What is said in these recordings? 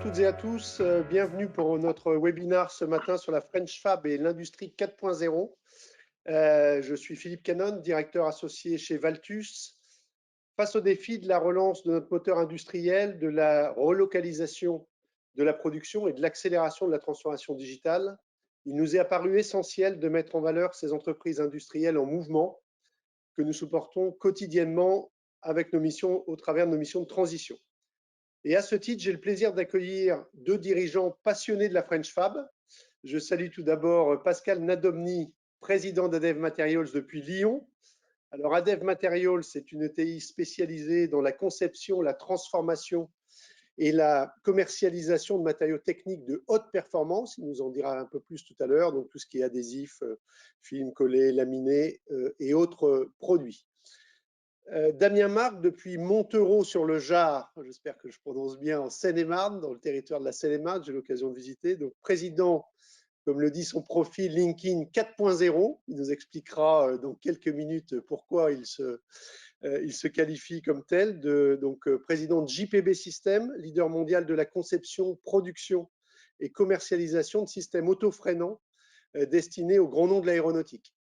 toutes et à tous, bienvenue pour notre webinaire ce matin sur la French Fab et l'industrie 4.0. Je suis Philippe Canon, directeur associé chez Valtus. Face au défi de la relance de notre moteur industriel, de la relocalisation de la production et de l'accélération de la transformation digitale, il nous est apparu essentiel de mettre en valeur ces entreprises industrielles en mouvement que nous supportons quotidiennement avec nos missions, au travers de nos missions de transition. Et à ce titre, j'ai le plaisir d'accueillir deux dirigeants passionnés de la French Fab. Je salue tout d'abord Pascal Nadomny, président d'Adev Materials depuis Lyon. Alors, Adev Materials, c'est une ETI spécialisée dans la conception, la transformation et la commercialisation de matériaux techniques de haute performance. Il nous en dira un peu plus tout à l'heure, donc tout ce qui est adhésif, film collé, laminé et autres produits. Damien Marc, depuis Montereau sur le Jard, j'espère que je prononce bien, en Seine-et-Marne, dans le territoire de la Seine-et-Marne, j'ai l'occasion de visiter, donc président, comme le dit son profil, LinkedIn 4.0. Il nous expliquera dans quelques minutes pourquoi il se qualifie comme tel, président de JPB System, leader mondial de la conception, production et commercialisation de systèmes auto-freinants destinés au grand nom de l'aéronautique.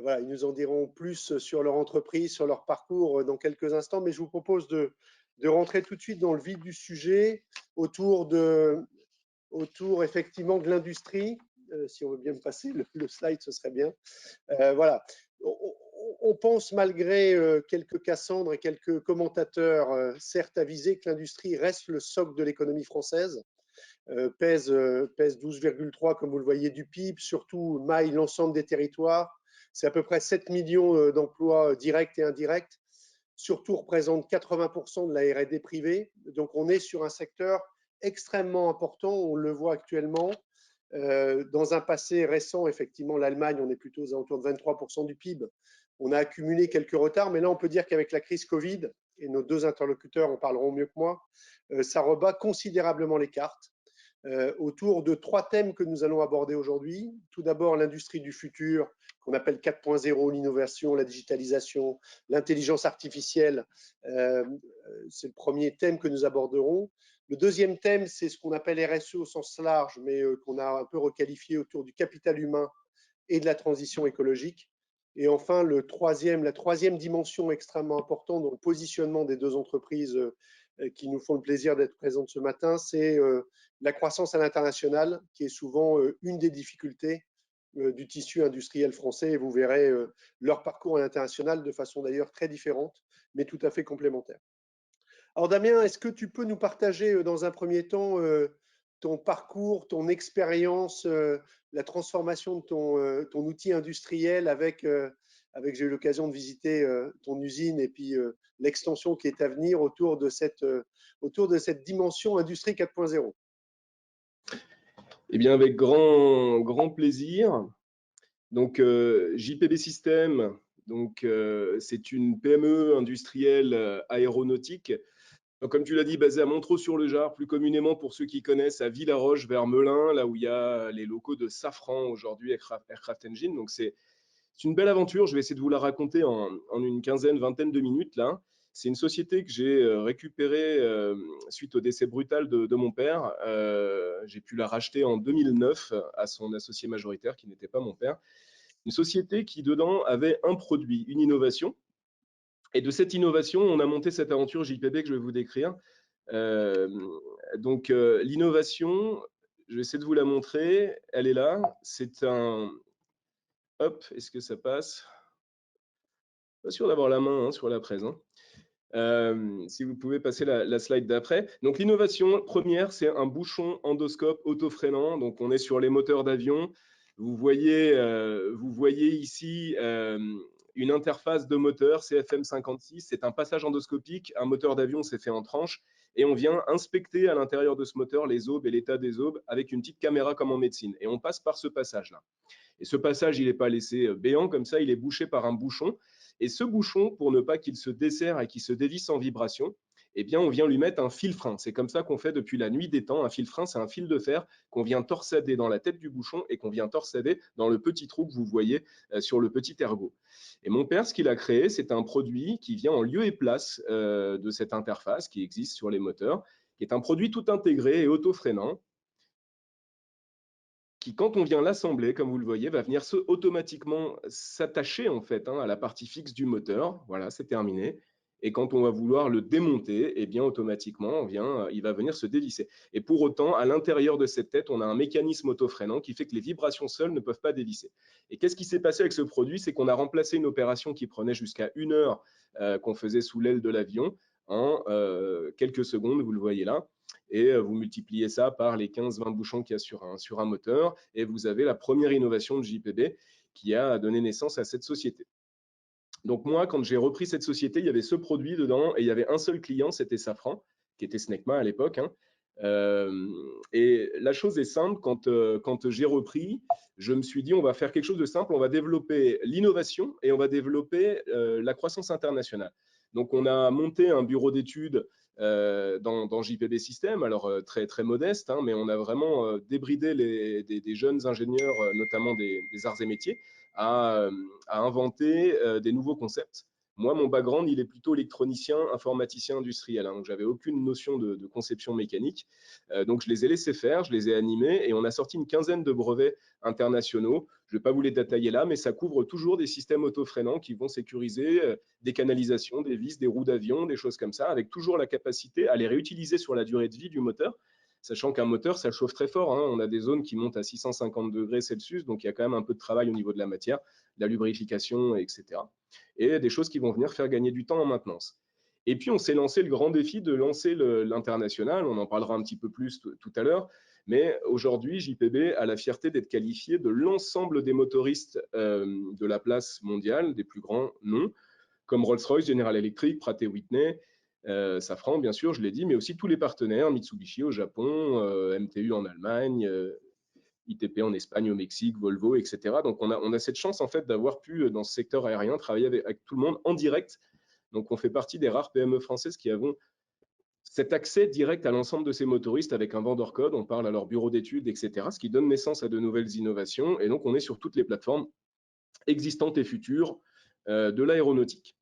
Voilà, ils nous en diront plus sur leur entreprise, sur leur parcours dans quelques instants, mais je vous propose de rentrer tout de suite dans le vif du sujet autour effectivement de l'industrie. Si on veut bien me passer le slide, ce serait bien. Voilà. On pense, malgré quelques Cassandres et quelques commentateurs certes avisés, que l'industrie reste le socle de l'économie française. Pèse 12,3 comme vous le voyez du PIB, surtout maille l'ensemble des territoires. C'est à peu près 7 millions d'emplois directs et indirects, surtout représente 80% de la R&D privée. Donc on est sur un secteur extrêmement important, on le voit actuellement. Dans un passé récent, effectivement, l'Allemagne, on est plutôt aux alentours de 23% du PIB. On a accumulé quelques retards, mais là on peut dire qu'avec la crise Covid, et nos deux interlocuteurs en parleront mieux que moi, ça rebat considérablement les cartes. Autour de trois thèmes que nous allons aborder aujourd'hui. Tout d'abord, l'industrie du futur, qu'on appelle 4.0, l'innovation, la digitalisation, l'intelligence artificielle. C'est le premier thème que nous aborderons. Le deuxième thème, c'est ce qu'on appelle RSE au sens large, mais qu'on a un peu requalifié autour du capital humain et de la transition écologique. Et enfin, la troisième dimension extrêmement importante dans le positionnement des deux entreprises qui nous font le plaisir d'être présentes ce matin, c'est la croissance à l'international, qui est souvent une des difficultés du tissu industriel français. Et vous verrez leur parcours à l'international de façon d'ailleurs très différente, mais tout à fait complémentaire. Alors Damien, est-ce que tu peux nous partager dans un premier temps ton parcours, ton expérience, la transformation de ton outil industriel avec j'ai eu l'occasion de visiter ton usine et puis l'extension qui est à venir autour de cette dimension industrie 4.0. Eh bien, avec grand plaisir. Donc, JPB System, c'est une PME industrielle aéronautique. Donc, comme tu l'as dit, basée à Montereau-sur-le-Jard, plus communément pour ceux qui connaissent à Villaroche vers Melun, là où il y a les locaux de Safran aujourd'hui, Aircraft Engine. Donc, c'est une belle aventure. Je vais essayer de vous la raconter en une vingtaine de minutes là. C'est une société que j'ai récupérée suite au décès brutal de mon père. J'ai pu la racheter en 2009 à son associé majoritaire, qui n'était pas mon père. Une société qui, dedans, avait un produit, une innovation. Et de cette innovation, on a monté cette aventure JPB que je vais vous décrire. L'innovation, je vais essayer de vous la montrer. Elle est là. C'est un... Hop, est-ce que ça passe ? Pas sûr d'avoir la main sur la presse. Si vous pouvez passer la slide d'après. Donc l'innovation première, c'est un bouchon endoscope auto-freinant. Donc on est sur les moteurs d'avion. Vous voyez ici une interface de moteur CFM56. C'est un passage endoscopique. Un moteur d'avion, c'est fait en tranches. Et on vient inspecter à l'intérieur de ce moteur les aubes et l'état des aubes avec une petite caméra comme en médecine. Et on passe par ce passage-là. Et ce passage, il n'est pas laissé béant comme ça, il est bouché par un bouchon. Et ce bouchon, pour ne pas qu'il se desserre et qu'il se dévisse en vibration, eh bien, on vient lui mettre un fil frein. C'est comme ça qu'on fait depuis la nuit des temps. Un fil frein, c'est un fil de fer qu'on vient torsader dans la tête du bouchon et qu'on vient torsader dans le petit trou que vous voyez sur le petit ergot. Et mon père, ce qu'il a créé, c'est un produit qui vient en lieu et place de cette interface qui existe sur les moteurs, qui est un produit tout intégré et auto-freinant, qui, quand on vient l'assembler, comme vous le voyez, va venir automatiquement s'attacher en fait à la partie fixe du moteur. Voilà, c'est terminé. Et quand on va vouloir le démonter, eh bien automatiquement, il va venir se dévisser. Et pour autant, à l'intérieur de cette tête, on a un mécanisme auto-freinant qui fait que les vibrations seules ne peuvent pas dévisser. Et qu'est-ce qui s'est passé avec ce produit? C'est qu'on a remplacé une opération qui prenait jusqu'à 1 heure qu'on faisait sous l'aile de l'avion en quelques secondes, vous le voyez là. Et vous multipliez ça par les 15-20 bouchons qu'il y a sur un moteur, et vous avez la première innovation de JPB qui a donné naissance à cette société. Donc moi, quand j'ai repris cette société, il y avait ce produit dedans, et il y avait un seul client, c'était Safran, qui était Snecma à l'époque. Et la chose est simple, quand j'ai repris, je me suis dit, on va faire quelque chose de simple, on va développer l'innovation et on va développer la croissance internationale. Donc on a monté un bureau d'études dans JPB System, alors très, très modeste, mais on a vraiment débridé des jeunes ingénieurs, notamment des arts et métiers, à inventer des nouveaux concepts. Moi, mon background, il est plutôt électronicien, informaticien industriel, donc j'avais aucune notion de conception mécanique. Donc je les ai laissés faire, je les ai animés, et on a sorti une quinzaine de brevets internationaux. Je ne vais pas vous les détailler là, mais ça couvre toujours des systèmes auto-freinants qui vont sécuriser des canalisations, des vis, des roues d'avion, des choses comme ça, avec toujours la capacité à les réutiliser sur la durée de vie du moteur, sachant qu'un moteur, ça chauffe très fort. On a des zones qui montent à 650 degrés Celsius, donc il y a quand même un peu de travail au niveau de la matière, de la lubrification, etc. Et des choses qui vont venir faire gagner du temps en maintenance. Et puis, on s'est lancé le grand défi de lancer l'international. On en parlera un petit peu plus tout à l'heure. Mais aujourd'hui, JPB a la fierté d'être qualifié de l'ensemble des motoristes de la place mondiale, des plus grands noms, comme Rolls-Royce, General Electric, Pratt & Whitney, Safran, bien sûr, je l'ai dit, mais aussi tous les partenaires, Mitsubishi au Japon, MTU en Allemagne, ITP en Espagne, au Mexique, Volvo, etc. Donc, on a cette chance, en fait, d'avoir pu, dans ce secteur aérien, travailler avec tout le monde en direct. Donc, on fait partie des rares PME françaises qui avons cet accès direct à l'ensemble de ces motoristes avec un vendeur code. On parle à leur bureau d'études, etc., ce qui donne naissance à de nouvelles innovations. Et donc, on est sur toutes les plateformes existantes et futures de l'aéronautique.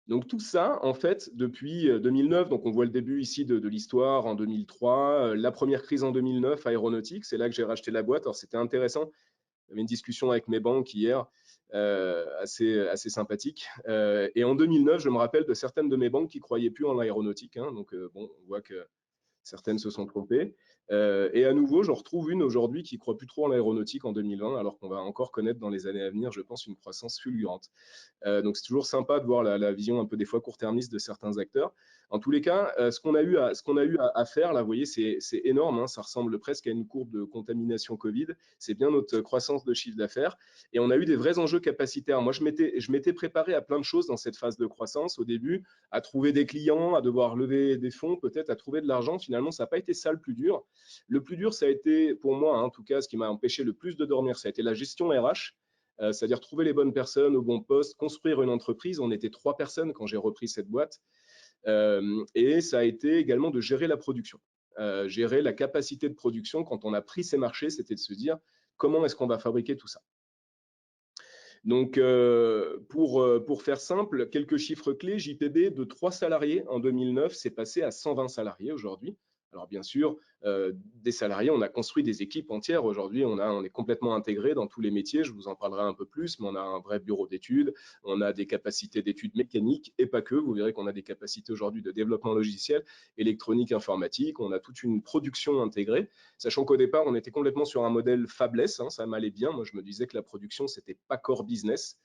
Donc tout ça, en fait, depuis 2009, donc on voit le début ici de l'histoire en 2003, la première crise en 2009, aéronautique, c'est là que j'ai racheté la boîte. Alors c'était intéressant, j'avais une discussion avec mes banques hier, assez sympathique. Et en 2009, je me rappelle de certaines de mes banques qui ne croyaient plus en l'aéronautique. Donc bon, on voit que certaines se sont trompées. Et à nouveau, j'en retrouve une aujourd'hui qui ne croit plus trop en l'aéronautique en 2020, alors qu'on va encore connaître dans les années à venir, je pense, une croissance fulgurante. Donc c'est toujours sympa de voir la vision un peu des fois court-termiste de certains acteurs. En tous les cas, ce qu'on a eu à faire, là, vous voyez, c'est énorme, ça ressemble presque à une courbe de contamination Covid. C'est bien notre croissance de chiffre d'affaires. Et on a eu des vrais enjeux capacitaires. Moi, je m'étais préparé à plein de choses dans cette phase de croissance au début, à trouver des clients, à devoir lever des fonds, peut-être à trouver de l'argent. Finalement, ça n'a pas été ça le plus dur. Le plus dur, ça a été, pour moi, en tout cas, ce qui m'a empêché le plus de dormir, ça a été la gestion RH. C'est-à-dire trouver les bonnes personnes au bon poste, construire une entreprise. On était 3 personnes quand j'ai repris cette boîte. Et ça a été également de gérer la production. Gérer la capacité de production. Quand on a pris ces marchés, c'était de se dire comment est-ce qu'on va fabriquer tout ça. Donc, pour faire simple, quelques chiffres clés, JPB de 3 salariés en 2009, c'est passé à 120 salariés aujourd'hui. Alors bien sûr, des salariés, on a construit des équipes entières. Aujourd'hui, on est complètement intégré dans tous les métiers. Je vous en parlerai un peu plus, mais on a un vrai bureau d'études. On a des capacités d'études mécaniques et pas que. Vous verrez qu'on a des capacités aujourd'hui de développement logiciel, électronique, informatique. On a toute une production intégrée, sachant qu'au départ, on était complètement sur un modèle fabless. Ça m'allait bien. Moi, je me disais que la production, c'était pas core business.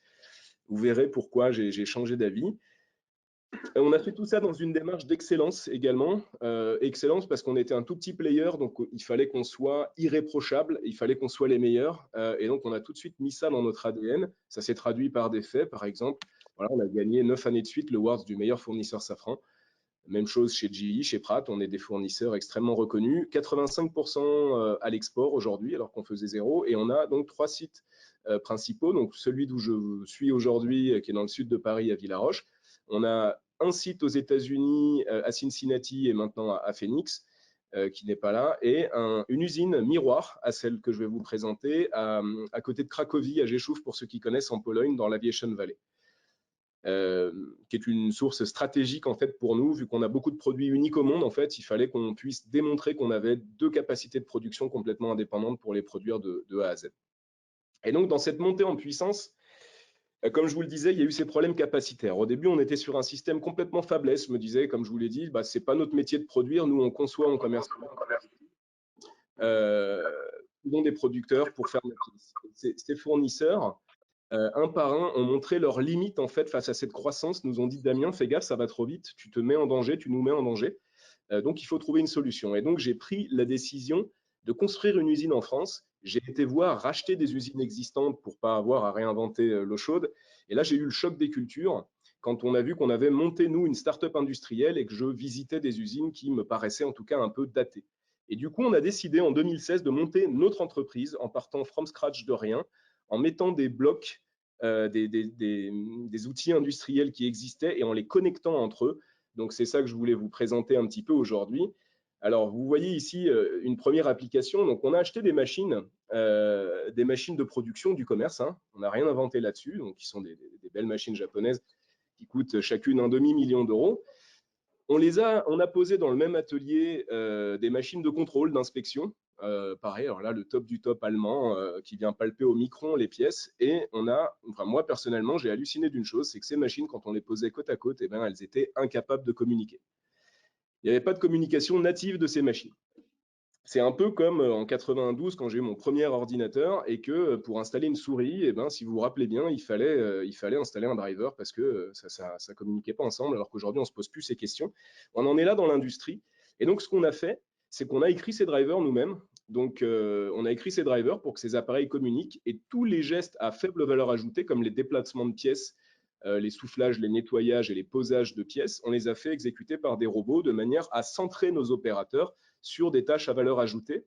Vous verrez pourquoi j'ai changé d'avis. On a fait tout ça dans une démarche d'excellence également. Excellence parce qu'on était un tout petit player, donc il fallait qu'on soit irréprochable, il fallait qu'on soit les meilleurs. Et donc, on a tout de suite mis ça dans notre ADN. Ça s'est traduit par des faits, par exemple. Voilà, on a gagné 9 années de suite le Awards du meilleur fournisseur Safran. Même chose chez GE, chez Pratt, on est des fournisseurs extrêmement reconnus. 85% à l'export aujourd'hui, alors qu'on faisait 0. Et on a donc 3 sites principaux. Donc, celui d'où je suis aujourd'hui, qui est dans le sud de Paris, à Villaroche. On a un site aux États-Unis, à Cincinnati, et maintenant à Phoenix, qui n'est pas là, et une usine miroir à celle que je vais vous présenter, à côté de Cracovie, à Rzeszów, pour ceux qui connaissent, en Pologne, dans l'Aviation Valley. qui est une source stratégique en fait pour nous, vu qu'on a beaucoup de produits uniques au monde. En fait, il fallait qu'on puisse démontrer qu'on avait 2 capacités de production complètement indépendantes pour les produire de A à Z. Et donc, dans cette montée en puissance, comme je vous le disais, il y a eu ces problèmes capacitaires. Au début, on était sur un système complètement fabless. Je me disais, comme je vous l'ai dit, bah, c'est pas notre métier de produire. Nous, on conçoit, on commercialise. Des producteurs pour faire notre pièce. Ces fournisseurs, un par un, ont montré leurs limites en fait face à cette croissance. Nous ont dit, Damien, fais gaffe, ça va trop vite. Tu te mets en danger, tu nous mets en danger. Donc, il faut trouver une solution. Et donc, j'ai pris la décision de construire une usine en France. J'ai été voir racheter des usines existantes pour pas avoir à réinventer l'eau chaude. Et là, j'ai eu le choc des cultures quand on a vu qu'on avait monté, nous, une start-up industrielle et que je visitais des usines qui me paraissaient en tout cas un peu datées. Et du coup, on a décidé en 2016 de monter notre entreprise en partant from scratch de rien, en mettant des blocs, des outils industriels qui existaient et en les connectant entre eux. Donc, c'est ça que je voulais vous présenter un petit peu aujourd'hui. Alors, vous voyez ici une première application. Donc, on a acheté des machines de production du commerce. Hein. On n'a rien inventé là-dessus. Donc, qui sont des belles machines japonaises qui coûtent chacune un demi-million d'euros. On a posé dans le même atelier des machines de contrôle, d'inspection. Pareil, alors là, le top du top allemand qui vient palper au micron les pièces. Et moi personnellement, j'ai halluciné d'une chose, c'est que ces machines, quand on les posait côte à côte, eh ben, elles étaient incapables de communiquer. Il n'y avait pas de communication native de ces machines. C'est un peu comme en 92 quand j'ai eu mon premier ordinateur et que pour installer une souris, eh ben, si vous vous rappelez bien, il fallait installer un driver parce que ça communiquait pas ensemble, alors qu'aujourd'hui on se pose plus ces questions. On en est là dans l'industrie. Et donc ce qu'on a fait, c'est qu'on a écrit ces drivers nous-mêmes. Donc on a écrit ces drivers pour que ces appareils communiquent et tous les gestes à faible valeur ajoutée, comme les déplacements de pièces, les soufflages, les nettoyages et les posages de pièces, on les a fait exécuter par des robots de manière à centrer nos opérateurs sur des tâches à valeur ajoutée.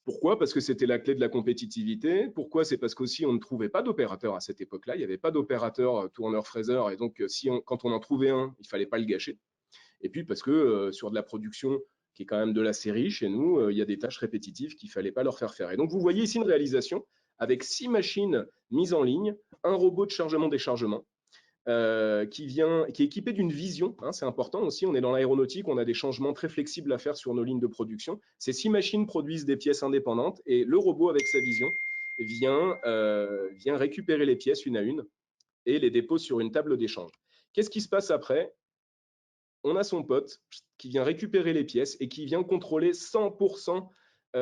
Pourquoi? Parce que c'était la clé de la compétitivité. Pourquoi? C'est parce qu'aussi on ne trouvait pas d'opérateur à cette époque-là. Il n'y avait pas d'opérateur tourneur-fraiseur et donc quand on en trouvait un, il ne fallait pas le gâcher. Et puis parce que sur de la production qui est quand même de la série, chez nous, il y a des tâches répétitives qu'il ne fallait pas leur faire faire. Et donc vous voyez ici une réalisation avec 6 machines mises en ligne, un robot de chargement-déchargement, qui est équipé d'une vision, hein, c'est important aussi, on est dans l'aéronautique, on a des changements très flexibles à faire sur nos lignes de production. Ces 6 machines produisent des pièces indépendantes et le robot avec sa vision vient récupérer les pièces une à une et les dépose sur une table d'échange. Qu'est-ce qui se passe après? On a son pote qui vient récupérer les pièces et qui vient contrôler 100%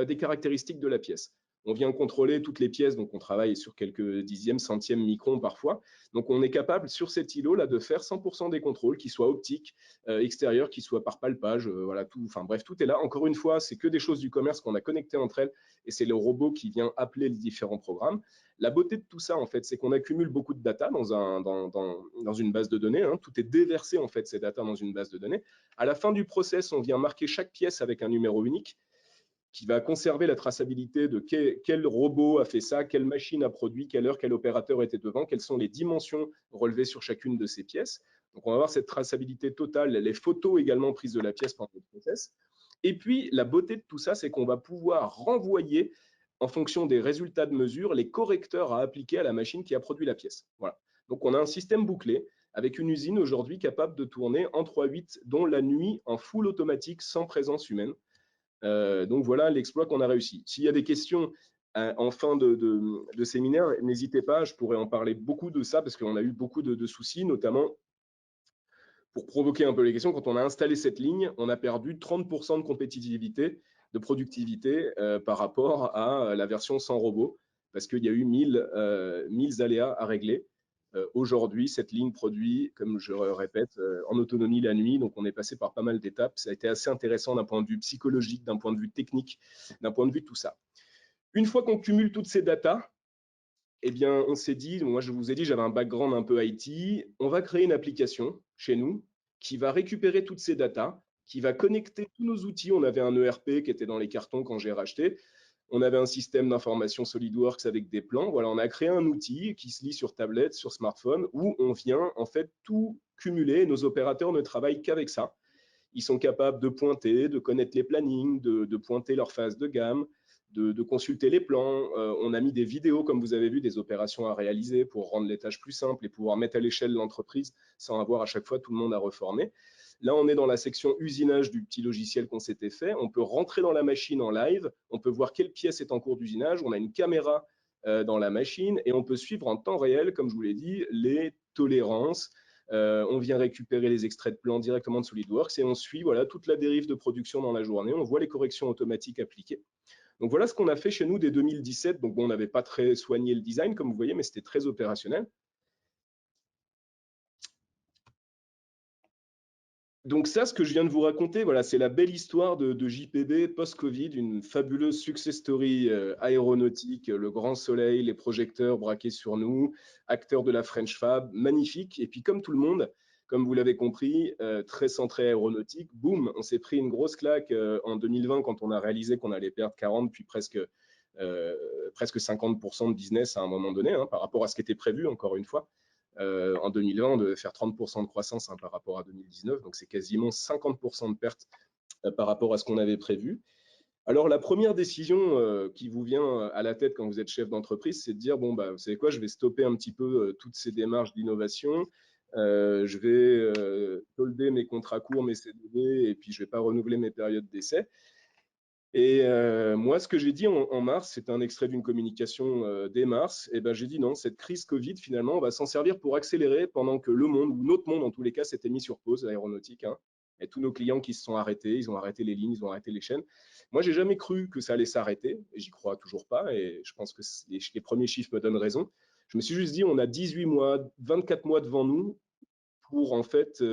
des caractéristiques de la pièce. On vient contrôler toutes les pièces, donc on travaille sur quelques dixièmes, centièmes, microns parfois. Donc on est capable sur cet îlot-là de faire 100% des contrôles, qu'ils soient optiques, extérieurs, qu'ils soient par palpage, voilà, tout, enfin bref, tout est là. Encore une fois, c'est que des choses du commerce qu'on a connectées entre elles et c'est le robot qui vient appeler les différents programmes. La beauté de tout ça, en fait, c'est qu'on accumule beaucoup de data dans une base de données. Hein. Tout est déversé, en fait, ces data dans une base de données. À la fin du process, on vient marquer chaque pièce avec un numéro unique qui va conserver la traçabilité de quel robot a fait ça, quelle machine a produit, quelle heure, quel opérateur était devant, quelles sont les dimensions relevées sur chacune de ces pièces. Donc, on va avoir cette traçabilité totale, les photos également prises de la pièce pendant le process. Et puis, la beauté de tout ça, c'est qu'on va pouvoir renvoyer, en fonction des résultats de mesure, les correcteurs à appliquer à la machine qui a produit la pièce. Voilà. Donc, on a un système bouclé avec une usine aujourd'hui capable de tourner en 3/8, dont la nuit en full automatique sans présence humaine. Donc voilà l'exploit qu'on a réussi. S'il y a des questions en fin de séminaire, n'hésitez pas, je pourrais en parler beaucoup de ça parce qu'on a eu beaucoup de soucis, notamment pour provoquer un peu les questions. Quand on a installé cette ligne, on a perdu 30% de compétitivité, de productivité par rapport à la version sans robot parce qu'il y a eu 1000 aléas à régler. Aujourd'hui, cette ligne produit, comme je répète, en autonomie la nuit. Donc, on est passé par pas mal d'étapes. Ça a été assez intéressant d'un point de vue psychologique, d'un point de vue technique, d'un point de vue tout ça. Une fois qu'on cumule toutes ces datas, eh bien, on s'est dit, moi je vous ai dit, j'avais un background un peu IT, on va créer une application chez nous qui va récupérer toutes ces datas, qui va connecter tous nos outils. On avait un ERP qui était dans les cartons quand j'ai racheté. On avait un système d'information SolidWorks avec des plans. Voilà, on a créé un outil qui se lit sur tablette, sur smartphone, où on vient en fait tout cumuler. Nos opérateurs ne travaillent qu'avec ça. Ils sont capables de pointer, de connaître les plannings, de pointer leur phase de gamme, de consulter les plans. On a mis des vidéos, comme vous avez vu, des opérations à réaliser pour rendre les tâches plus simples et pouvoir mettre à l'échelle l'entreprise sans avoir à chaque fois tout le monde à reformer. Là, on est dans la section usinage du petit logiciel qu'on s'était fait. On peut rentrer dans la machine en live, on peut voir quelle pièce est en cours d'usinage, on a une caméra dans la machine et on peut suivre en temps réel, comme je vous l'ai dit, les tolérances. On vient récupérer les extraits de plans directement de SolidWorks et on suit voilà, toute la dérive de production dans la journée. On voit les corrections automatiques appliquées. Donc voilà ce qu'on a fait chez nous dès 2017. Donc bon, on n'avait pas très soigné le design, comme vous voyez, mais c'était très opérationnel. Donc ça, ce que je viens de vous raconter, voilà, c'est la belle histoire de JPB post-Covid, une fabuleuse success story aéronautique, le grand soleil, les projecteurs braqués sur nous, acteurs de la French Fab, magnifique. Et puis comme tout le monde, comme vous l'avez compris, très centré aéronautique, boum, on s'est pris une grosse claque en 2020 quand on a réalisé qu'on allait perdre 40 puis presque 50% de business à un moment donné, hein, par rapport à ce qui était prévu, encore une fois. En 2020, on devait faire 30% de croissance par rapport à 2019, donc c'est quasiment 50% de perte par rapport à ce qu'on avait prévu. Alors, la première décision qui vous vient à la tête quand vous êtes chef d'entreprise, c'est de dire, bon, bah, vous savez quoi, je vais stopper un petit peu toutes ces démarches d'innovation, je vais solder mes contrats courts, mes CDD, et puis je ne vais pas renouveler mes périodes d'essai. Et moi, ce que j'ai dit en mars, c'est un extrait d'une communication dès mars, et ben, j'ai dit non, cette crise Covid, finalement, on va s'en servir pour accélérer pendant que le monde, ou notre monde en tous les cas, s'était mis sur pause, l'aéronautique, hein, et tous nos clients qui se sont arrêtés, ils ont arrêté les lignes, ils ont arrêté les chaînes. Moi, j'ai jamais cru que ça allait s'arrêter, et j'y crois toujours pas, et je pense que les premiers chiffres me donnent raison. Je me suis juste dit, on a 18 mois, 24 mois devant nous pour en fait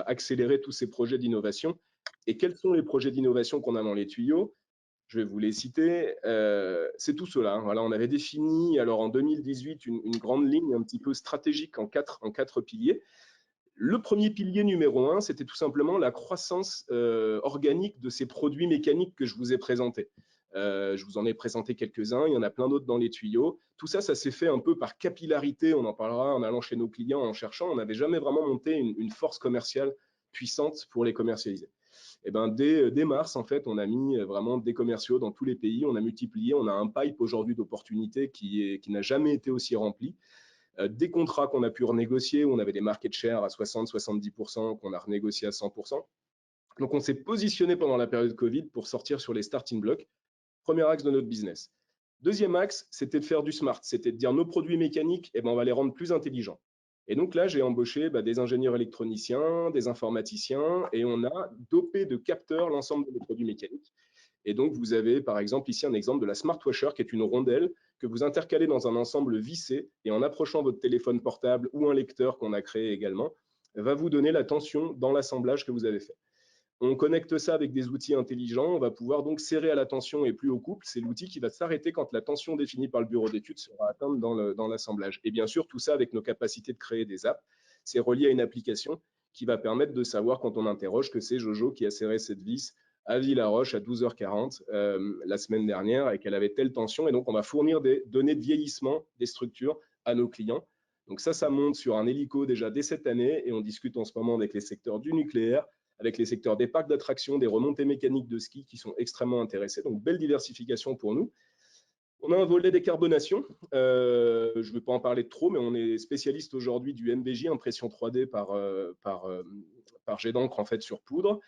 accélérer tous ces projets d'innovation. Et quels sont les projets d'innovation qu'on a dans les tuyaux? Je vais vous les citer. C'est tout cela. Hein. Voilà, on avait défini alors en 2018 une grande ligne un petit peu stratégique en quatre piliers. Le premier pilier numéro 1, c'était tout simplement la croissance organique de ces produits mécaniques que je vous ai présentés. Je vous en ai présenté quelques-uns, il y en a plein d'autres dans les tuyaux. Tout ça, ça s'est fait un peu par capillarité, on en parlera en allant chez nos clients, en cherchant. On n'avait jamais vraiment monté une force commerciale puissante pour les commercialiser. Et ben, dès mars, en fait, on a mis vraiment des commerciaux dans tous les pays, on a multiplié, on a un pipe aujourd'hui d'opportunités qui n'a jamais été aussi rempli. Des contrats qu'on a pu renégocier, où on avait des market share à 60-70%, qu'on a renégocié à 100%. Donc, on s'est positionné pendant la période Covid pour sortir sur les starting blocks. Premier axe de notre business. Deuxième axe, c'était de faire du smart, c'était de dire nos produits mécaniques, eh ben, on va les rendre plus intelligents. Et donc là, j'ai embauché des ingénieurs électroniciens, des informaticiens, et on a dopé de capteurs l'ensemble de nos produits mécaniques. Et donc, vous avez par exemple ici un exemple de la Smart Washer, qui est une rondelle que vous intercalez dans un ensemble vissé, et en approchant votre téléphone portable ou un lecteur qu'on a créé également, va vous donner la tension dans l'assemblage que vous avez fait. On connecte ça avec des outils intelligents, on va pouvoir donc serrer à la tension et plus au couple. C'est l'outil qui va s'arrêter quand la tension définie par le bureau d'études sera atteinte dans l'assemblage. Et bien sûr, tout ça avec nos capacités de créer des apps. C'est relié à une application qui va permettre de savoir quand on interroge que c'est Jojo qui a serré cette vis à Villaroche à 12h40 la semaine dernière et qu'elle avait telle tension. Et donc, on va fournir des données de vieillissement des structures à nos clients. Donc ça monte sur un hélico déjà dès cette année et on discute en ce moment avec les secteurs du nucléaire, avec les secteurs des parcs d'attractions, des remontées mécaniques de ski qui sont extrêmement intéressés. Donc, belle diversification pour nous. On a un volet décarbonation. Je ne vais pas en parler de trop, mais on est spécialiste aujourd'hui du MBJ, impression 3D par jet d'encre en fait, sur poudre.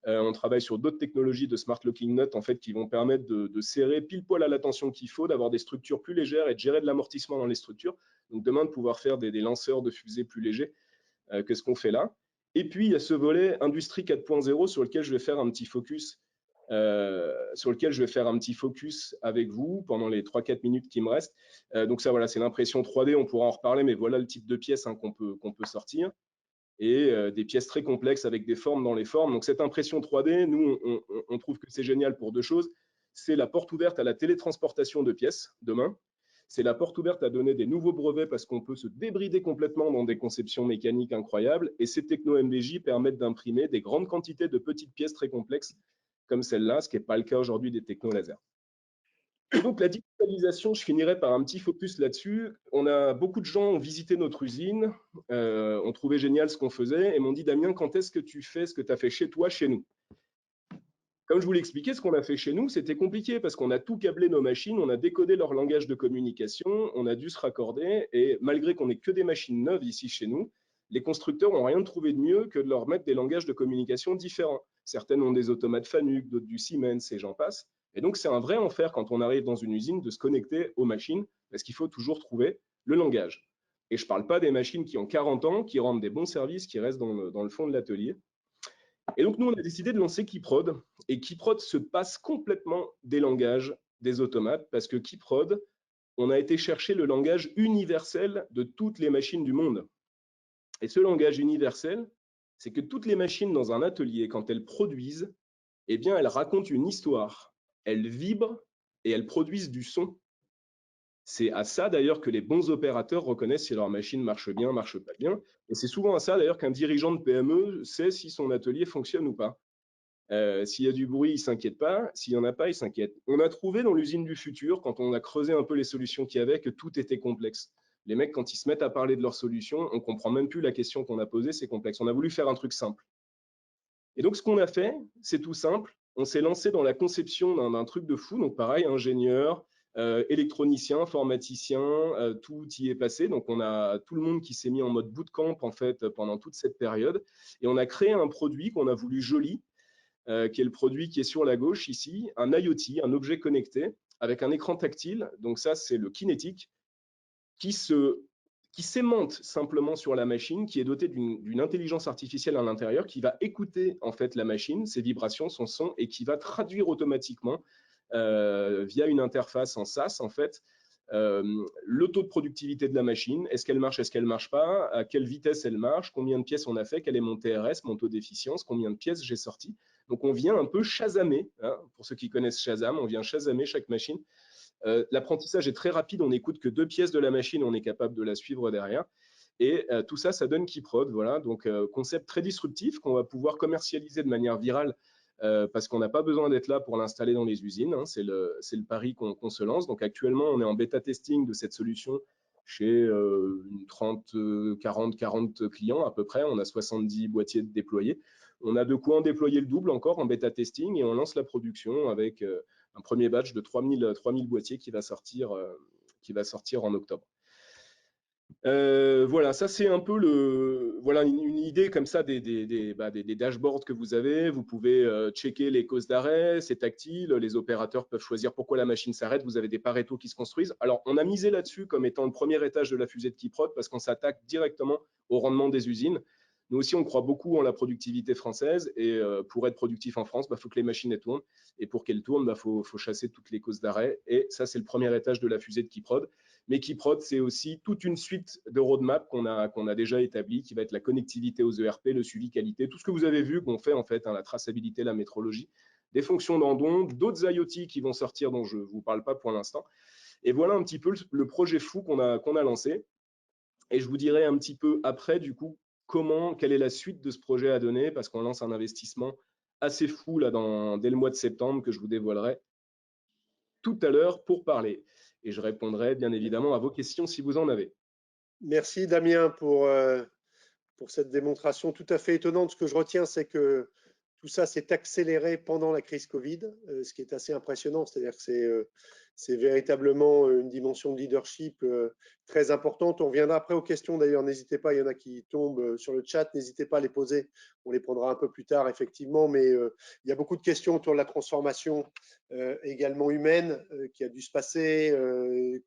On travaille sur d'autres technologies de smart locking nut en fait, qui vont permettre de serrer pile poil à la tension qu'il faut, d'avoir des structures plus légères et de gérer de l'amortissement dans les structures. Donc, demain, de pouvoir faire des lanceurs de fusées plus légers que ce qu'on fait là. Et puis, il y a ce volet industrie 4.0 sur lequel je vais faire un petit focus avec vous pendant les 3-4 minutes qui me restent. Donc ça, voilà, c'est l'impression 3D, on pourra en reparler, mais voilà le type de pièces hein, qu'on peut sortir. Et des pièces très complexes avec des formes dans les formes. Donc cette impression 3D, nous, on trouve que c'est génial pour deux choses. C'est la porte ouverte à la télétransportation de pièces demain. C'est la porte ouverte à donner des nouveaux brevets parce qu'on peut se débrider complètement dans des conceptions mécaniques incroyables. Et ces techno-MBJ permettent d'imprimer des grandes quantités de petites pièces très complexes comme celle-là, ce qui n'est pas le cas aujourd'hui des techno-lasers. Et donc la digitalisation, je finirai par un petit focus là-dessus. On a beaucoup de gens ont visité notre usine, ont trouvé génial ce qu'on faisait et m'ont dit Damien, quand est-ce que tu fais ce que tu as fait chez toi, chez nous? Comme je vous l'ai expliqué, ce qu'on a fait chez nous, c'était compliqué parce qu'on a tout câblé nos machines, on a décodé leur langage de communication, on a dû se raccorder et malgré qu'on n'ait que des machines neuves ici chez nous, les constructeurs n'ont rien trouvé de mieux que de leur mettre des langages de communication différents. Certaines ont des automates Fanuc, d'autres du Siemens et j'en passe. Et donc, c'est un vrai enfer quand on arrive dans une usine de se connecter aux machines parce qu'il faut toujours trouver le langage. Et je ne parle pas des machines qui ont 40 ans, qui rendent des bons services, qui restent dans le fond de l'atelier. Et donc, nous, on a décidé de lancer Keyprod. Et Keyprod se passe complètement des langages des automates parce que Keyprod, on a été chercher le langage universel de toutes les machines du monde. Et ce langage universel, c'est que toutes les machines dans un atelier, quand elles produisent, eh bien, elles racontent une histoire. Elles vibrent et elles produisent du son. C'est à ça d'ailleurs que les bons opérateurs reconnaissent si leur machine marche bien, marche pas bien. Et c'est souvent à ça d'ailleurs qu'un dirigeant de PME sait si son atelier fonctionne ou pas. S'il y a du bruit, il ne s'inquiète pas. S'il n'y en a pas, il s'inquiète. On a trouvé dans l'usine du futur, quand on a creusé un peu les solutions qu'il y avait, que tout était complexe. Les mecs, quand ils se mettent à parler de leurs solutions, on ne comprend même plus la question qu'on a posée, c'est complexe. On a voulu faire un truc simple. Et donc, ce qu'on a fait, c'est tout simple. On s'est lancé dans la conception d'un truc de fou. Donc, pareil, ingénieur, électronicien, informaticien, tout y est passé. Donc, on a tout le monde qui s'est mis en mode bootcamp, en fait, pendant toute cette période. Et on a créé un produit qu'on a voulu joli, qui est le produit qui est sur la gauche ici, un IoT, un objet connecté, avec un écran tactile. Donc, ça, c'est le kinétique, qui s'aimante simplement sur la machine, qui est doté d'une intelligence artificielle à l'intérieur, qui va écouter en fait la machine, ses vibrations, son son, et qui va traduire automatiquement via une interface en SaaS en fait le taux de productivité de la machine, est-ce qu'elle marche pas, à quelle vitesse elle marche, combien de pièces on a fait, quel est mon TRS, mon taux d'efficience, combien de pièces j'ai sorti. Donc on vient un peu chasamer, hein, pour ceux qui connaissent Shazam, on vient chasamer chaque machine. L'apprentissage est très rapide, on n'écoute que 2 pièces de la machine, on est capable de la suivre derrière. Et tout ça, ça donne Keyprod. Voilà, donc concept très disruptif qu'on va pouvoir commercialiser de manière virale parce qu'on n'a pas besoin d'être là pour l'installer dans les usines. Hein, c'est le pari qu'on se lance. Donc actuellement, on est en bêta testing de cette solution chez une 30, 40 clients à peu près. On a 70 boîtiers déployés. On a de quoi en déployer le double encore en bêta testing et on lance la production avec un premier batch de 3000 boîtiers qui va sortir en octobre. Voilà, ça c'est un peu voilà, une idée comme ça des dashboards que vous avez. Vous pouvez checker les causes d'arrêt, c'est tactile, les opérateurs peuvent choisir pourquoi la machine s'arrête, vous avez des paretos qui se construisent. Alors on a misé là-dessus comme étant le premier étage de la fusée de Keyprod parce qu'on s'attaque directement au rendement des usines. Nous aussi, on croit beaucoup en la productivité française et pour être productif en France, faut que les machines tournent. Et pour qu'elles tournent, faut chasser toutes les causes d'arrêt. Et ça, c'est le premier étage de la fusée de Keyprod. Mais Keyprod, c'est aussi toute une suite de roadmaps qu'on a déjà établi, qui va être la connectivité aux ERP, le suivi qualité, tout ce que vous avez vu qu'on fait en fait, hein, la traçabilité, la métrologie, des fonctions d'Andon, d'autres IoT qui vont sortir dont je ne vous parle pas pour l'instant. Et voilà un petit peu le projet fou qu'on a lancé. Et je vous dirai un petit peu après, du coup, quelle est la suite de ce projet à donner, parce qu'on lance un investissement assez fou là, dès le mois de septembre que je vous dévoilerai tout à l'heure pour parler. Et je répondrai bien évidemment à vos questions si vous en avez. Merci Damien pour cette démonstration tout à fait étonnante. Ce que je retiens, c'est que tout ça s'est accéléré pendant la crise Covid, ce qui est assez impressionnant. C'est-à-dire que c'est véritablement une dimension de leadership très importante. On reviendra après aux questions d'ailleurs. N'hésitez pas, il y en a qui tombent sur le chat. N'hésitez pas à les poser. On les prendra un peu plus tard, effectivement. Mais il y a beaucoup de questions autour de la transformation également humaine qui a dû se passer.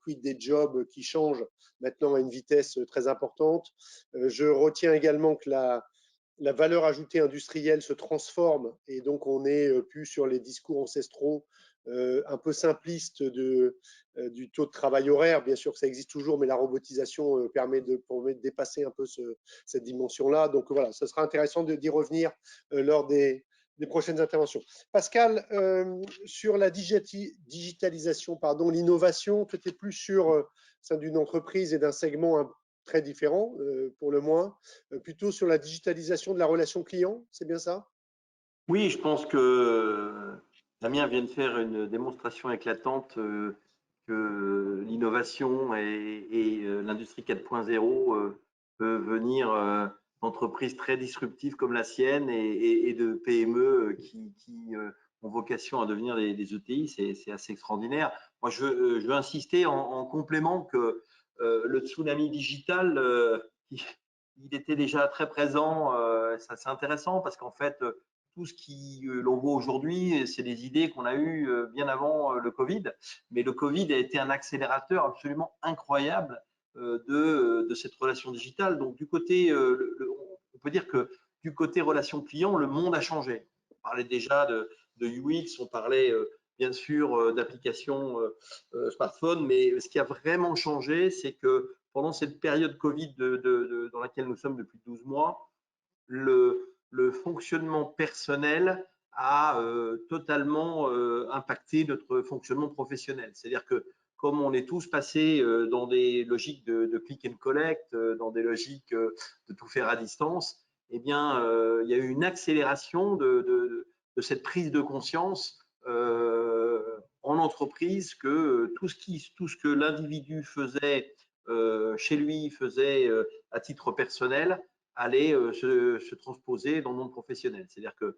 Quid des jobs qui changent maintenant à une vitesse très importante. Je retiens également que la valeur ajoutée industrielle se transforme et donc on n'est plus sur les discours ancestraux un peu simplistes du taux de travail horaire. Bien sûr que ça existe toujours, mais la robotisation permet de dépasser un peu cette dimension-là. Donc voilà, ce sera intéressant d'y revenir lors des prochaines interventions. Pascal, sur la digitalisation, l'innovation, tu étais plus sur sein d'une entreprise et d'un segment très différent, pour le moins, plutôt sur la digitalisation de la relation client, c'est bien ça? Oui, je pense que Damien vient de faire une démonstration éclatante que l'innovation et l'industrie 4.0 peut venir d'entreprises très disruptives comme la sienne et de PME qui ont vocation à devenir des ETI, c'est assez extraordinaire. Moi, je veux insister en complément que le tsunami digital, il était déjà très présent. C'est intéressant parce qu'en fait, tout ce l'on voit aujourd'hui, c'est des idées qu'on a eues bien avant le Covid. Mais le Covid a été un accélérateur absolument incroyable de cette relation digitale. Donc, du côté, on peut dire que du côté relation client, le monde a changé. On parlait déjà de UX, on parlait bien sûr d'applications smartphone, mais ce qui a vraiment changé, c'est que pendant cette période Covid dans laquelle nous sommes depuis 12 mois, le fonctionnement personnel a totalement impacté notre fonctionnement professionnel. C'est-à-dire que comme on est tous passés dans des logiques de click and collect, dans des logiques de tout faire à distance, eh bien, il y a eu une accélération de cette prise de conscience en entreprise que tout ce que l'individu faisait chez lui, faisait à titre personnel, allait se transposer dans le monde professionnel. C'est-à-dire que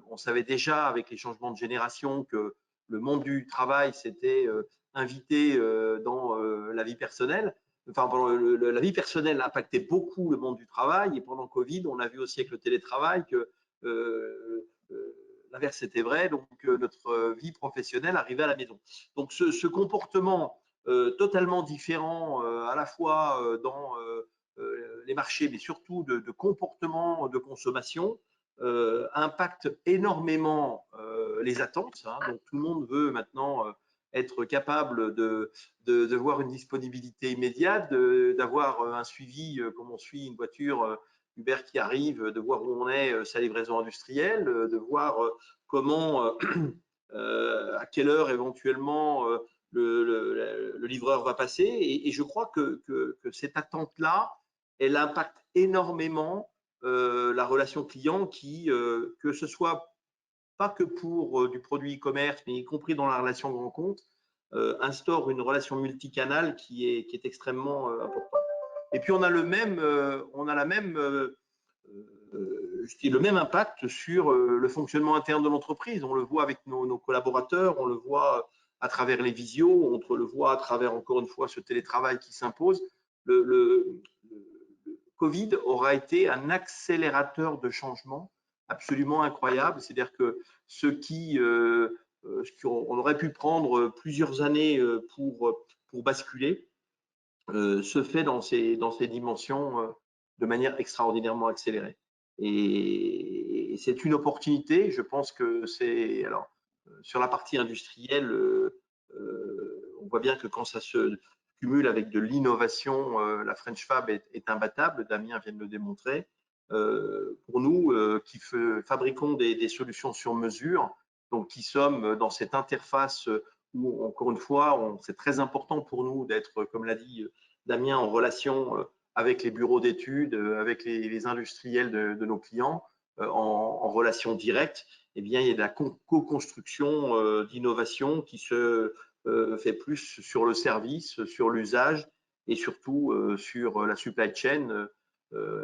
on savait déjà avec les changements de génération que le monde du travail s'était invité dans la vie personnelle. Enfin, la vie personnelle impactait beaucoup le monde du travail, et pendant Covid, on a vu aussi avec le télétravail que l'inverse était vrai, donc notre vie professionnelle arrivait à la maison. Donc ce comportement totalement différent à la fois dans les marchés, mais surtout de comportement de consommation, impacte énormément les attentes. Donc tout le monde veut maintenant être capable de voir une disponibilité immédiate, d'avoir un suivi comme on suit une voiture Uber qui arrive, de voir où on est sa livraison industrielle, de voir comment, à quelle heure éventuellement le livreur va passer. Et je crois que cette attente-là, elle impacte énormément la relation client que ce soit pas que pour du produit e-commerce, mais y compris dans la relation grand compte, instaure une relation multicanale qui est extrêmement importante. Et puis on a le même impact sur le fonctionnement interne de l'entreprise. On le voit avec nos collaborateurs, on le voit à travers les visios, on le voit à travers, encore une fois, ce télétravail qui s'impose. Le Covid aura été un accélérateur de changement absolument incroyable. C'est-à-dire que ce qu'on aurait pu prendre plusieurs années pour basculer se fait dans ces dimensions de manière extraordinairement accélérée. Et c'est une opportunité. Je pense que c'est… Alors, sur la partie industrielle, on voit bien que quand ça se cumule avec de l'innovation, la French Fab est imbattable. Damien vient de le démontrer. Pour nous, qui fabriquons des solutions sur mesure, donc qui sommes dans cette interface où, encore une fois, c'est très important pour nous d'être, comme l'a dit Damien, en relation avec les bureaux d'études, avec les industriels de nos clients, en relation directe. Eh bien, il y a de la co-construction d'innovation qui se fait plus sur le service, sur l'usage et surtout sur la supply chain,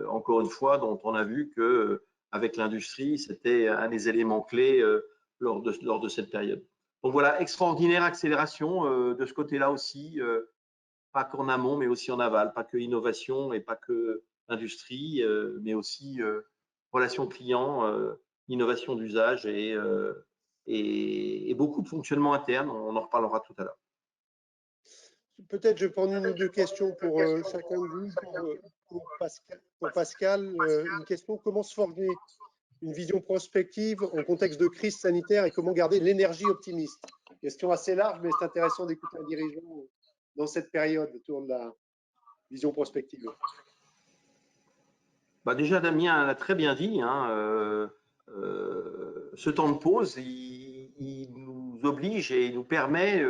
encore une fois, dont on a vu qu'avec l'industrie, c'était un des éléments clés lors de cette période. Donc voilà, extraordinaire accélération de ce côté-là aussi, pas qu'en amont, mais aussi en aval, pas que innovation et pas que industrie, mais aussi relation client, innovation d'usage et beaucoup de fonctionnement interne. On en reparlera tout à l'heure. Peut-être je vais prendre une ou deux questions pour chacun de vous. Pour Pascal, une question: comment se former une vision prospective en contexte de crise sanitaire et comment garder l'énergie optimiste? Question assez large, mais c'est intéressant d'écouter un dirigeant dans cette période autour de la vision prospective. Bah déjà, Damien l'a très bien dit. Ce temps de pause, il nous oblige et il nous permet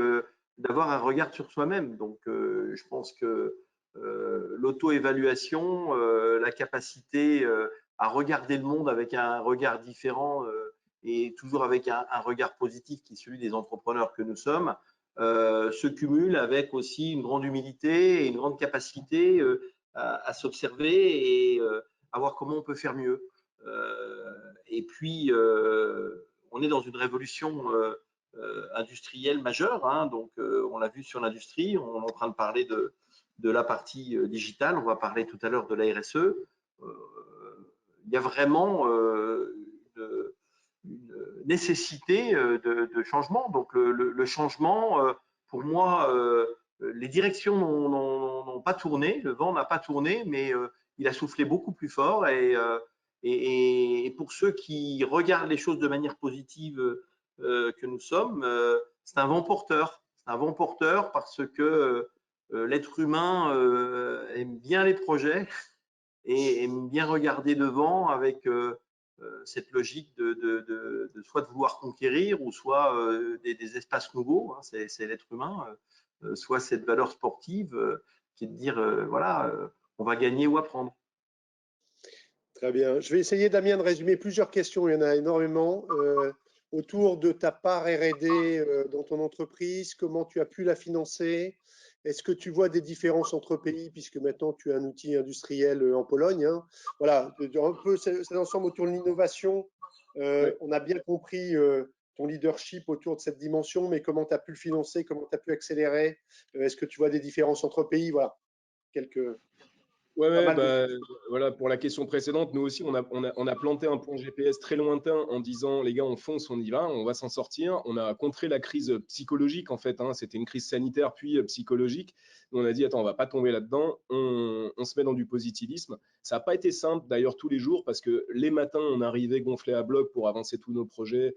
d'avoir un regard sur soi-même. Donc, je pense que l'auto-évaluation, la capacité à regarder le monde avec un regard différent et toujours avec un regard positif qui est celui des entrepreneurs que nous sommes, se cumule avec aussi une grande humilité et une grande capacité à s'observer et à voir comment on peut faire mieux. Et puis, on est dans une révolution industrielle majeure, hein, donc on l'a vu sur l'industrie, on est en train de parler de la partie digitale, on va parler tout à l'heure de la RSE. Il y a vraiment une nécessité de changement. Donc le changement, pour moi, les directions n'ont pas tourné, le vent n'a pas tourné, mais il a soufflé beaucoup plus fort. Et pour ceux qui regardent les choses de manière positive que nous sommes, c'est un vent porteur. C'est un vent porteur parce que l'être humain aime bien les projets et aime bien regarder devant avec cette logique de soit de vouloir conquérir ou soit des espaces nouveaux, hein, c'est l'être humain, soit cette valeur sportive qui est de dire voilà, on va gagner ou apprendre. Très bien. Je vais essayer, Damien, de résumer plusieurs questions. Il y en a énormément. Autour de ta part R&D dans ton entreprise, comment tu as pu la financer? Est-ce que tu vois des différences entre pays, puisque maintenant tu as un outil industriel en Pologne, hein? Voilà, un peu cet ensemble autour de l'innovation. Ouais. On a bien compris ton leadership autour de cette dimension, mais comment tu as pu le financer, comment tu as pu accélérer? Est-ce que tu vois des différences entre pays? Voilà, quelques, Ouais, pas ouais, mal de bah, questions. voilà, pour la question précédente, nous aussi, on a planté un point GPS très lointain en disant, les gars, on fonce, on y va, on va s'en sortir. On a contré la crise psychologique, en fait, hein. C'était une crise sanitaire, puis psychologique. On a dit, attends, on va pas tomber là-dedans, on se met dans du positivisme. Ça n'a pas été simple, d'ailleurs, tous les jours, parce que les matins, on arrivait gonflé à bloc pour avancer tous nos projets,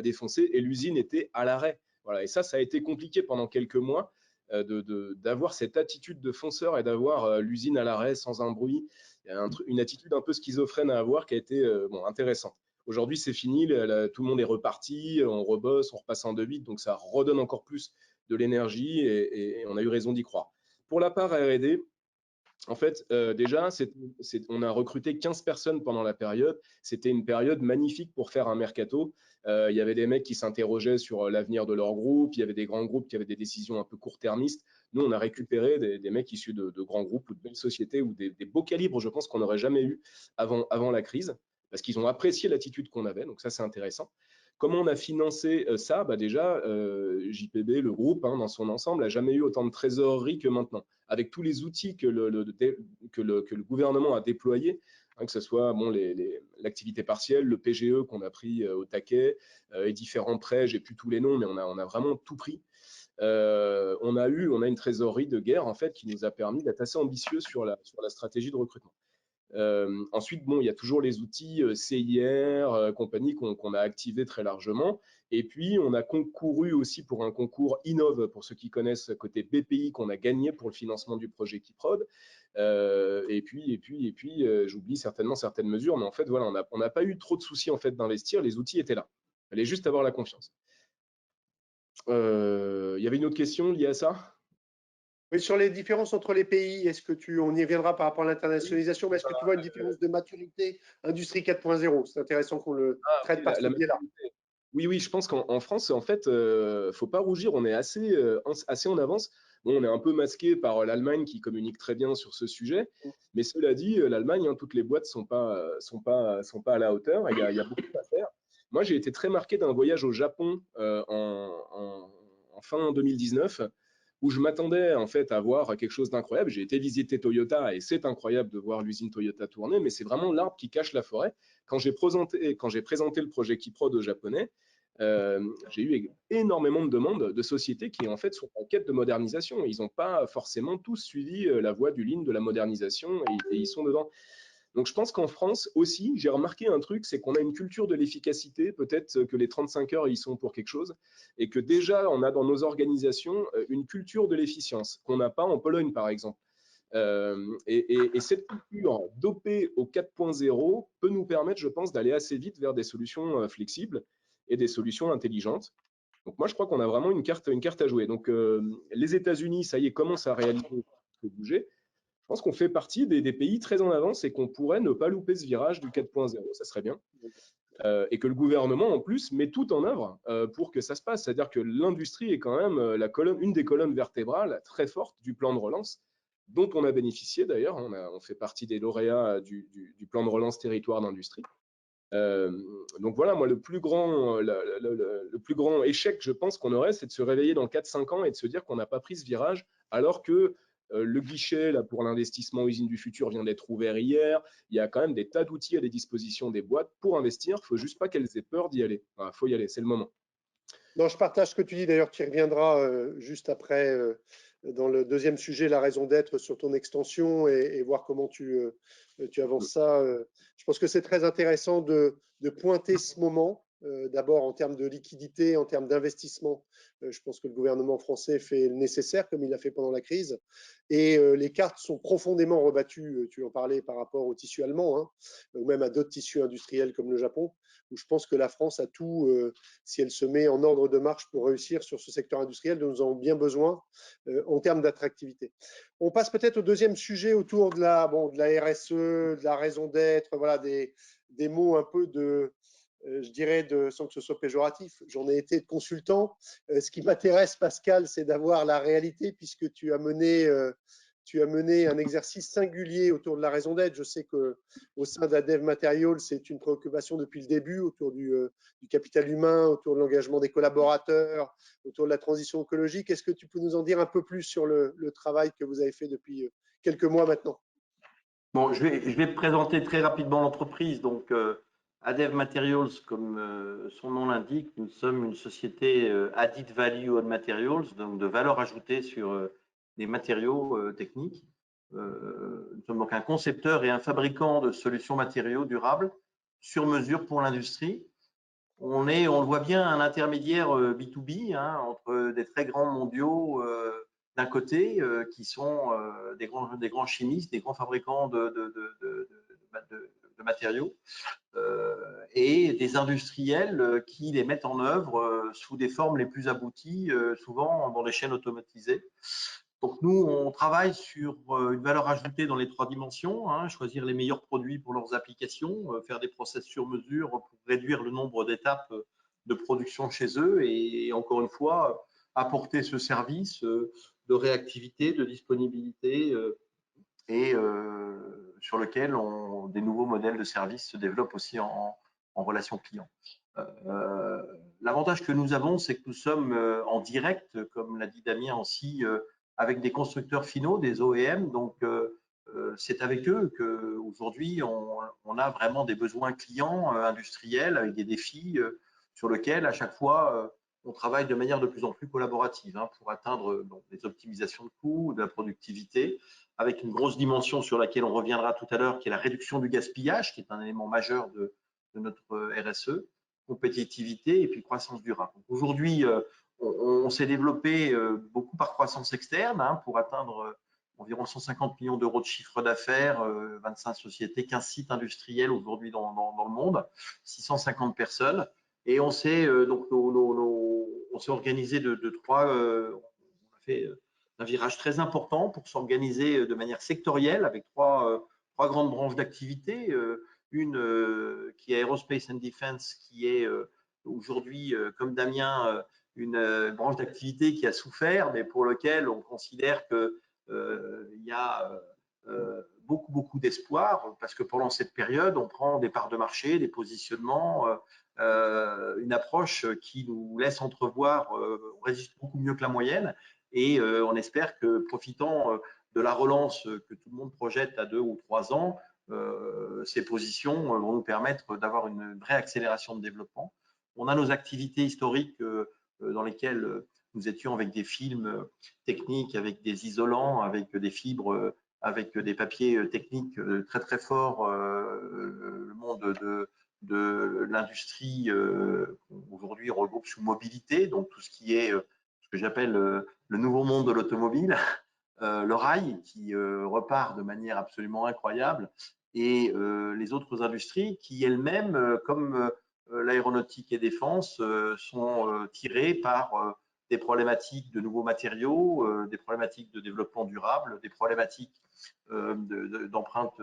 défoncer, et l'usine était à l'arrêt. Voilà, et ça a été compliqué pendant quelques mois. D'avoir cette attitude de fonceur et d'avoir l'usine à l'arrêt sans un bruit, une attitude un peu schizophrène à avoir qui a été intéressante. Aujourd'hui, c'est fini, tout le monde est reparti, on rebosse, on repasse en 2-8, donc ça redonne encore plus de l'énergie et on a eu raison d'y croire. Pour la part R&D, en fait, déjà, on a recruté 15 personnes pendant la période. C'était une période magnifique pour faire un mercato. Il y avait des mecs qui s'interrogeaient sur l'avenir de leur groupe. Il y avait des grands groupes qui avaient des décisions un peu court-termistes. Nous, on a récupéré des mecs issus de grands groupes ou de belles sociétés ou des beaux calibres, je pense, qu'on n'aurait jamais eu avant la crise, parce qu'ils ont apprécié l'attitude qu'on avait. Donc ça, c'est intéressant. Comment on a financé ça? Déjà, JPB, le groupe, hein, dans son ensemble, n'a jamais eu autant de trésorerie que maintenant. Avec tous les outils que le gouvernement a déployés, hein, que ce soit l'activité partielle, le PGE qu'on a pris au taquet, et différents prêts, j'ai plus tous les noms, mais on a vraiment tout pris. On a une trésorerie de guerre en fait qui nous a permis d'être assez ambitieux sur la stratégie de recrutement. Ensuite, il y a toujours les outils CIR, compagnie qu'on a activés très largement. Et puis, on a concouru aussi pour un concours Innov, pour ceux qui connaissent côté BPI, qu'on a gagné pour le financement du projet Kiprod. Et puis j'oublie certainement certaines mesures, mais en fait, voilà, on n'a pas eu trop de soucis en fait d'investir. Les outils étaient là. Il fallait juste avoir la confiance. Il y avait une autre question liée à ça? Oui, sur les différences entre les pays, on y reviendra par rapport à l'internationalisation, mais est-ce que tu vois une différence de maturité Industrie 4.0? C'est intéressant qu'on le traite Oui, par ce biais-là. Oui, oui, je pense qu'en France, en fait, faut pas rougir, on est assez en avance. Bon, on est un peu masqué par l'Allemagne qui communique très bien sur ce sujet, mais cela dit, l'Allemagne, hein, toutes les boîtes sont pas à la hauteur. Il y a beaucoup à faire. Moi, j'ai été très marqué d'un voyage au Japon en fin 2019, où je m'attendais en fait à voir quelque chose d'incroyable. J'ai été visiter Toyota et c'est incroyable de voir l'usine Toyota tourner, mais c'est vraiment l'arbre qui cache la forêt. Quand j'ai présenté le projet Kiprod aux Japonais, j'ai eu énormément de demandes de sociétés qui en fait sont en quête de modernisation. Ils n'ont pas forcément tous suivi la voie du lean de la modernisation et ils sont dedans. Donc je pense qu'en France aussi, j'ai remarqué un truc, c'est qu'on a une culture de l'efficacité, peut-être que les 35 heures y sont pour quelque chose, et que déjà on a dans nos organisations une culture de l'efficience qu'on n'a pas en Pologne par exemple. Et cette culture dopée au 4.0 peut nous permettre, je pense, d'aller assez vite vers des solutions flexibles et des solutions intelligentes. Donc moi, je crois qu'on a vraiment une carte à jouer. Donc les États-Unis, ça y est, commencent à réaliser bouger. Je pense qu'on fait partie des pays très en avance et qu'on pourrait ne pas louper ce virage du 4.0, ça serait bien. Et que le gouvernement, en plus, met tout en œuvre pour que ça se passe. C'est-à-dire que l'industrie est quand même une des colonnes vertébrales très fortes du plan de relance, dont on a bénéficié d'ailleurs. On fait partie des lauréats du plan de relance territoire d'industrie. Donc voilà, moi, le plus grand échec, je pense qu'on aurait, c'est de se réveiller dans 4-5 ans et de se dire qu'on n'a pas pris ce virage, alors que le guichet là, pour l'investissement usine du futur vient d'être ouvert hier. Il y a quand même des tas d'outils à la disposition des boîtes pour investir. Il ne faut juste pas qu'elles aient peur d'y aller. Il faut y aller, c'est le moment. Non, je partage ce que tu dis. D'ailleurs, tu y reviendras juste après dans le deuxième sujet, la raison d'être sur ton extension et voir comment tu avances ça. Je pense que c'est très intéressant de pointer ce moment. D'abord en termes de liquidité, en termes d'investissement. Je pense que le gouvernement français fait le nécessaire, comme il l'a fait pendant la crise. Et les cartes sont profondément rebattues, tu en parlais, par rapport au tissu allemand, hein, ou même à d'autres tissus industriels comme le Japon, où je pense que la France a tout, si elle se met en ordre de marche pour réussir sur ce secteur industriel dont nous avons bien besoin en termes d'attractivité. On passe peut-être au deuxième sujet autour de la RSE, de la raison d'être, voilà, des mots un peu de, je dirais, sans que ce soit péjoratif. J'en ai été consultant. Ce qui m'intéresse, Pascal, c'est d'avoir la réalité, puisque tu as mené un exercice singulier autour de la raison d'être. Je sais qu'au sein d'Adev Materials, c'est une préoccupation depuis le début autour du capital humain, autour de l'engagement des collaborateurs, autour de la transition écologique. Est-ce que tu peux nous en dire un peu plus sur le travail que vous avez fait depuis quelques mois maintenant? Bon, je vais présenter très rapidement l'entreprise. Donc, Adev Materials, comme son nom l'indique, nous sommes une société Added Value on Materials, donc de valeur ajoutée sur des matériaux techniques. Nous sommes donc un concepteur et un fabricant de solutions matériaux durables sur mesure pour l'industrie. On le voit bien, un intermédiaire B2B hein, entre des très grands mondiaux d'un côté, qui sont des grands chimistes, des grands fabricants de matériaux, et des industriels qui les mettent en œuvre sous des formes les plus abouties, souvent dans des chaînes automatisées. Donc nous, on travaille sur une valeur ajoutée dans les 3 dimensions, hein, choisir les meilleurs produits pour leurs applications, faire des process sur mesure pour réduire le nombre d'étapes de production chez eux et encore une fois, apporter ce service de réactivité, de disponibilité et sur lequel des nouveaux modèles de services se développent aussi en relation client. L'avantage que nous avons, c'est que nous sommes en direct, comme l'a dit Damien aussi, avec des constructeurs finaux, des OEM. Donc, c'est avec eux qu'aujourd'hui, on a vraiment des besoins clients industriels avec des défis sur lesquels, à chaque fois, on travaille de manière de plus en plus collaborative hein, pour atteindre des optimisations de coûts, de la productivité, avec une grosse dimension sur laquelle on reviendra tout à l'heure, qui est la réduction du gaspillage, qui est un élément majeur de notre RSE, compétitivité et puis croissance durable. Aujourd'hui, on s'est développé beaucoup par croissance externe hein, pour atteindre environ 150 millions d'euros de chiffre d'affaires, 25 sociétés, 15 sites industriels aujourd'hui dans le monde, 650 personnes. Et on s'est donc on s'est organisé de 3, on a fait un virage très important pour s'organiser de manière sectorielle avec trois grandes branches d'activité. Une qui est Aerospace and Defense, qui est aujourd'hui, comme Damien, une branche d'activité qui a souffert, mais pour lequel on considère qu'il y a beaucoup d'espoir, parce que pendant cette période, on prend des parts de marché, des positionnements, une approche qui nous laisse entrevoir, on résiste beaucoup mieux que la moyenne, et on espère que, profitant de la relance que tout le monde projette à 2 ou 3 ans, ces positions vont nous permettre d'avoir une vraie accélération de développement. On a nos activités historiques dans lesquelles nous étions avec des films techniques, avec des isolants, avec des fibres, avec des papiers techniques très forts, le monde de l'industrie aujourd'hui regroupe sous mobilité, donc tout ce qui est ce que j'appelle le nouveau monde de l'automobile, le rail qui repart de manière absolument incroyable, et les autres industries qui elles-mêmes, comme l'aéronautique et défense, sont tirées par des problématiques de nouveaux matériaux, des problématiques de développement durable, des problématiques d'empreinte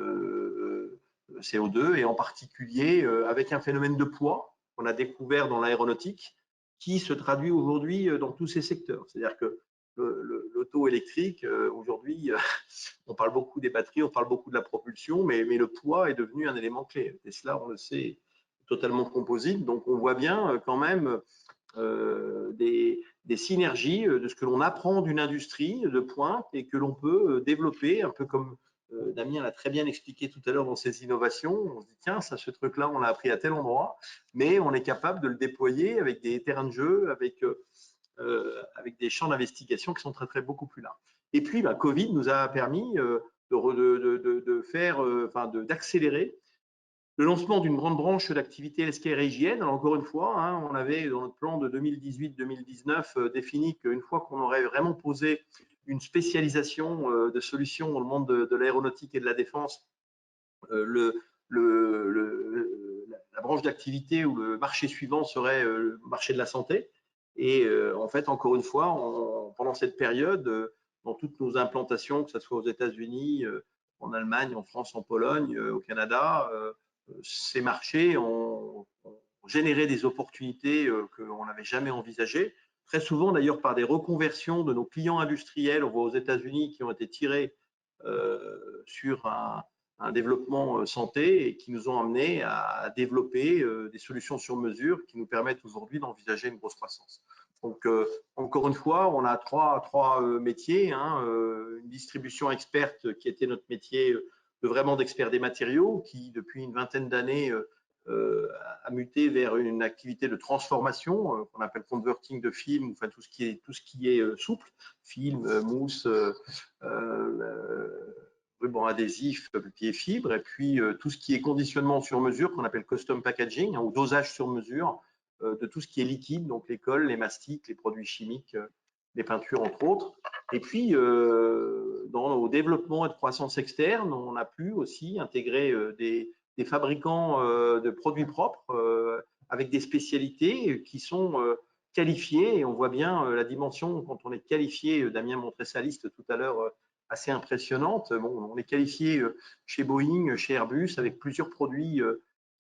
CO2, et en particulier avec un phénomène de poids qu'on a découvert dans l'aéronautique qui se traduit aujourd'hui dans tous ces secteurs. C'est-à-dire que l'auto électrique, aujourd'hui, on parle beaucoup des batteries, on parle beaucoup de la propulsion, mais le poids est devenu un élément clé. Tesla, on le sait, totalement composite. Donc, on voit bien quand même des synergies de ce que l'on apprend d'une industrie de pointe et que l'on peut développer, un peu comme Damien l'a très bien expliqué tout à l'heure dans ses innovations. On se dit, tiens, ça, ce truc-là, on l'a appris à tel endroit, mais on est capable de le déployer avec des terrains de jeu, avec des champs d'investigation qui sont très, très beaucoup plus larges. Et puis, Covid nous a permis de faire, d'accélérer le lancement d'une grande branche d'activité healthcare et hygiène. Alors encore une fois, hein, on avait dans notre plan de 2018-2019 défini qu'une fois qu'on aurait vraiment posé une spécialisation de solutions dans le monde de l'aéronautique et de la défense, la branche d'activité ou le marché suivant serait le marché de la santé. Et en fait, encore une fois, pendant cette période, dans toutes nos implantations, que ce soit aux États-Unis, en Allemagne, en France, en Pologne, au Canada, ces marchés ont généré des opportunités qu'on n'avait jamais envisagées. Très souvent, d'ailleurs, par des reconversions de nos clients industriels. On voit aux États-Unis qui ont été tirés sur un développement santé et qui nous ont amenés à développer des solutions sur mesure qui nous permettent aujourd'hui d'envisager une grosse croissance. Donc, encore une fois, on a trois métiers, hein, une distribution experte qui était notre métier vraiment d'expert des matériaux, qui depuis une vingtaine d'années a muté vers une activité de transformation qu'on appelle converting de film, enfin tout ce qui est souple, film, mousse, ruban adhésif, papier fibre, et puis tout ce qui est conditionnement sur mesure qu'on appelle custom packaging, hein, ou dosage sur mesure de tout ce qui est liquide, donc les colles, les mastiques, les produits chimiques, les peintures entre autres. Et puis dans nos développements et de croissance externe, on a pu aussi intégrer des fabricants de produits propres avec des spécialités qui sont qualifiées, et on voit bien la dimension quand on est qualifié. Damien montrait sa liste tout à l'heure assez impressionnante. Bon, on est qualifié chez Boeing, chez Airbus, avec plusieurs produits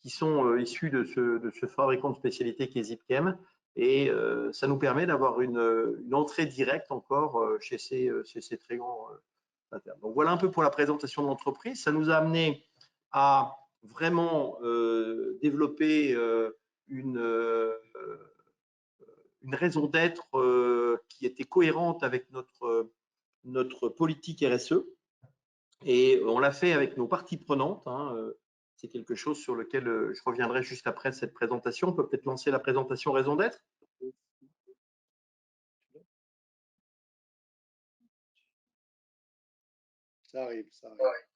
qui sont issus de ce fabricant de spécialité qui est Zipchem, et ça nous permet d'avoir une entrée directe encore chez ces très grands internes. Donc voilà un peu pour la présentation de l'entreprise. Ça nous a amené à vraiment développer une raison d'être qui était cohérente avec notre politique RSE. Et on l'a fait avec nos parties prenantes. Hein. C'est quelque chose sur lequel je reviendrai juste après cette présentation. On peut peut-être lancer la présentation raison d'être. Ça arrive, ça arrive.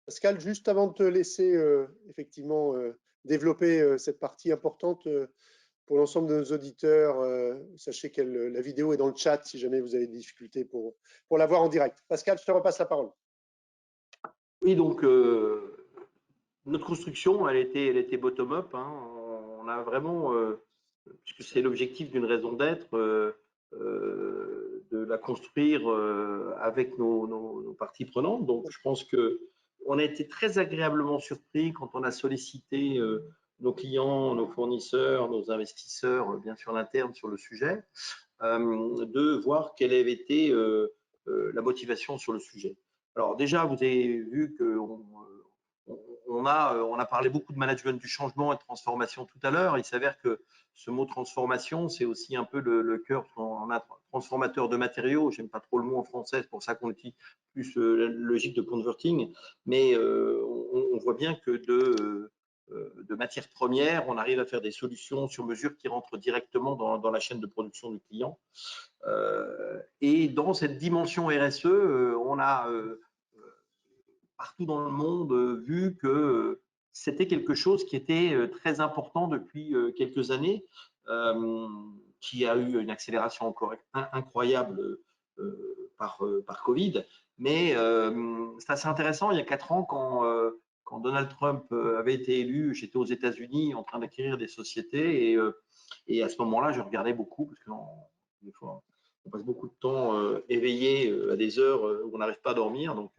Pascal, juste avant de te laisser effectivement développer cette partie importante pour l'ensemble de nos auditeurs, sachez que la vidéo est dans le chat si jamais vous avez des difficultés pour la voir en direct. Pascal, je te repasse la parole. Oui, donc notre construction, elle était bottom-up. Hein. On a vraiment, puisque c'est l'objectif d'une raison d'être, de la construire avec nos parties prenantes. Donc, je pense qu'on a été très agréablement surpris quand on a sollicité nos clients, nos fournisseurs, nos investisseurs, bien sûr l'interne sur le sujet, de voir quelle avait été la motivation sur le sujet. Alors déjà, vous avez vu qu'on a parlé beaucoup de management du changement et de transformation tout à l'heure. Il s'avère que ce mot transformation, c'est aussi un peu le cœur. On a transformateur de matériaux. J'aime pas trop le mot en français, c'est pour ça qu'on utilise plus la logique de converting. Mais on voit bien que de matières premières, on arrive à faire des solutions sur mesure qui rentrent directement dans la chaîne de production du client. Et dans cette dimension RSE, on a partout dans le monde vu que c'était quelque chose qui était très important depuis quelques années, qui a eu une accélération encore incroyable par Covid. Mais c'est assez intéressant, il y a 4 ans, quand Donald Trump avait été élu, j'étais aux États-Unis en train d'acquérir des sociétés et à ce moment-là, je regardais beaucoup parce que des fois, on passe beaucoup de temps éveillé à des heures où on n'arrive pas à dormir. Donc,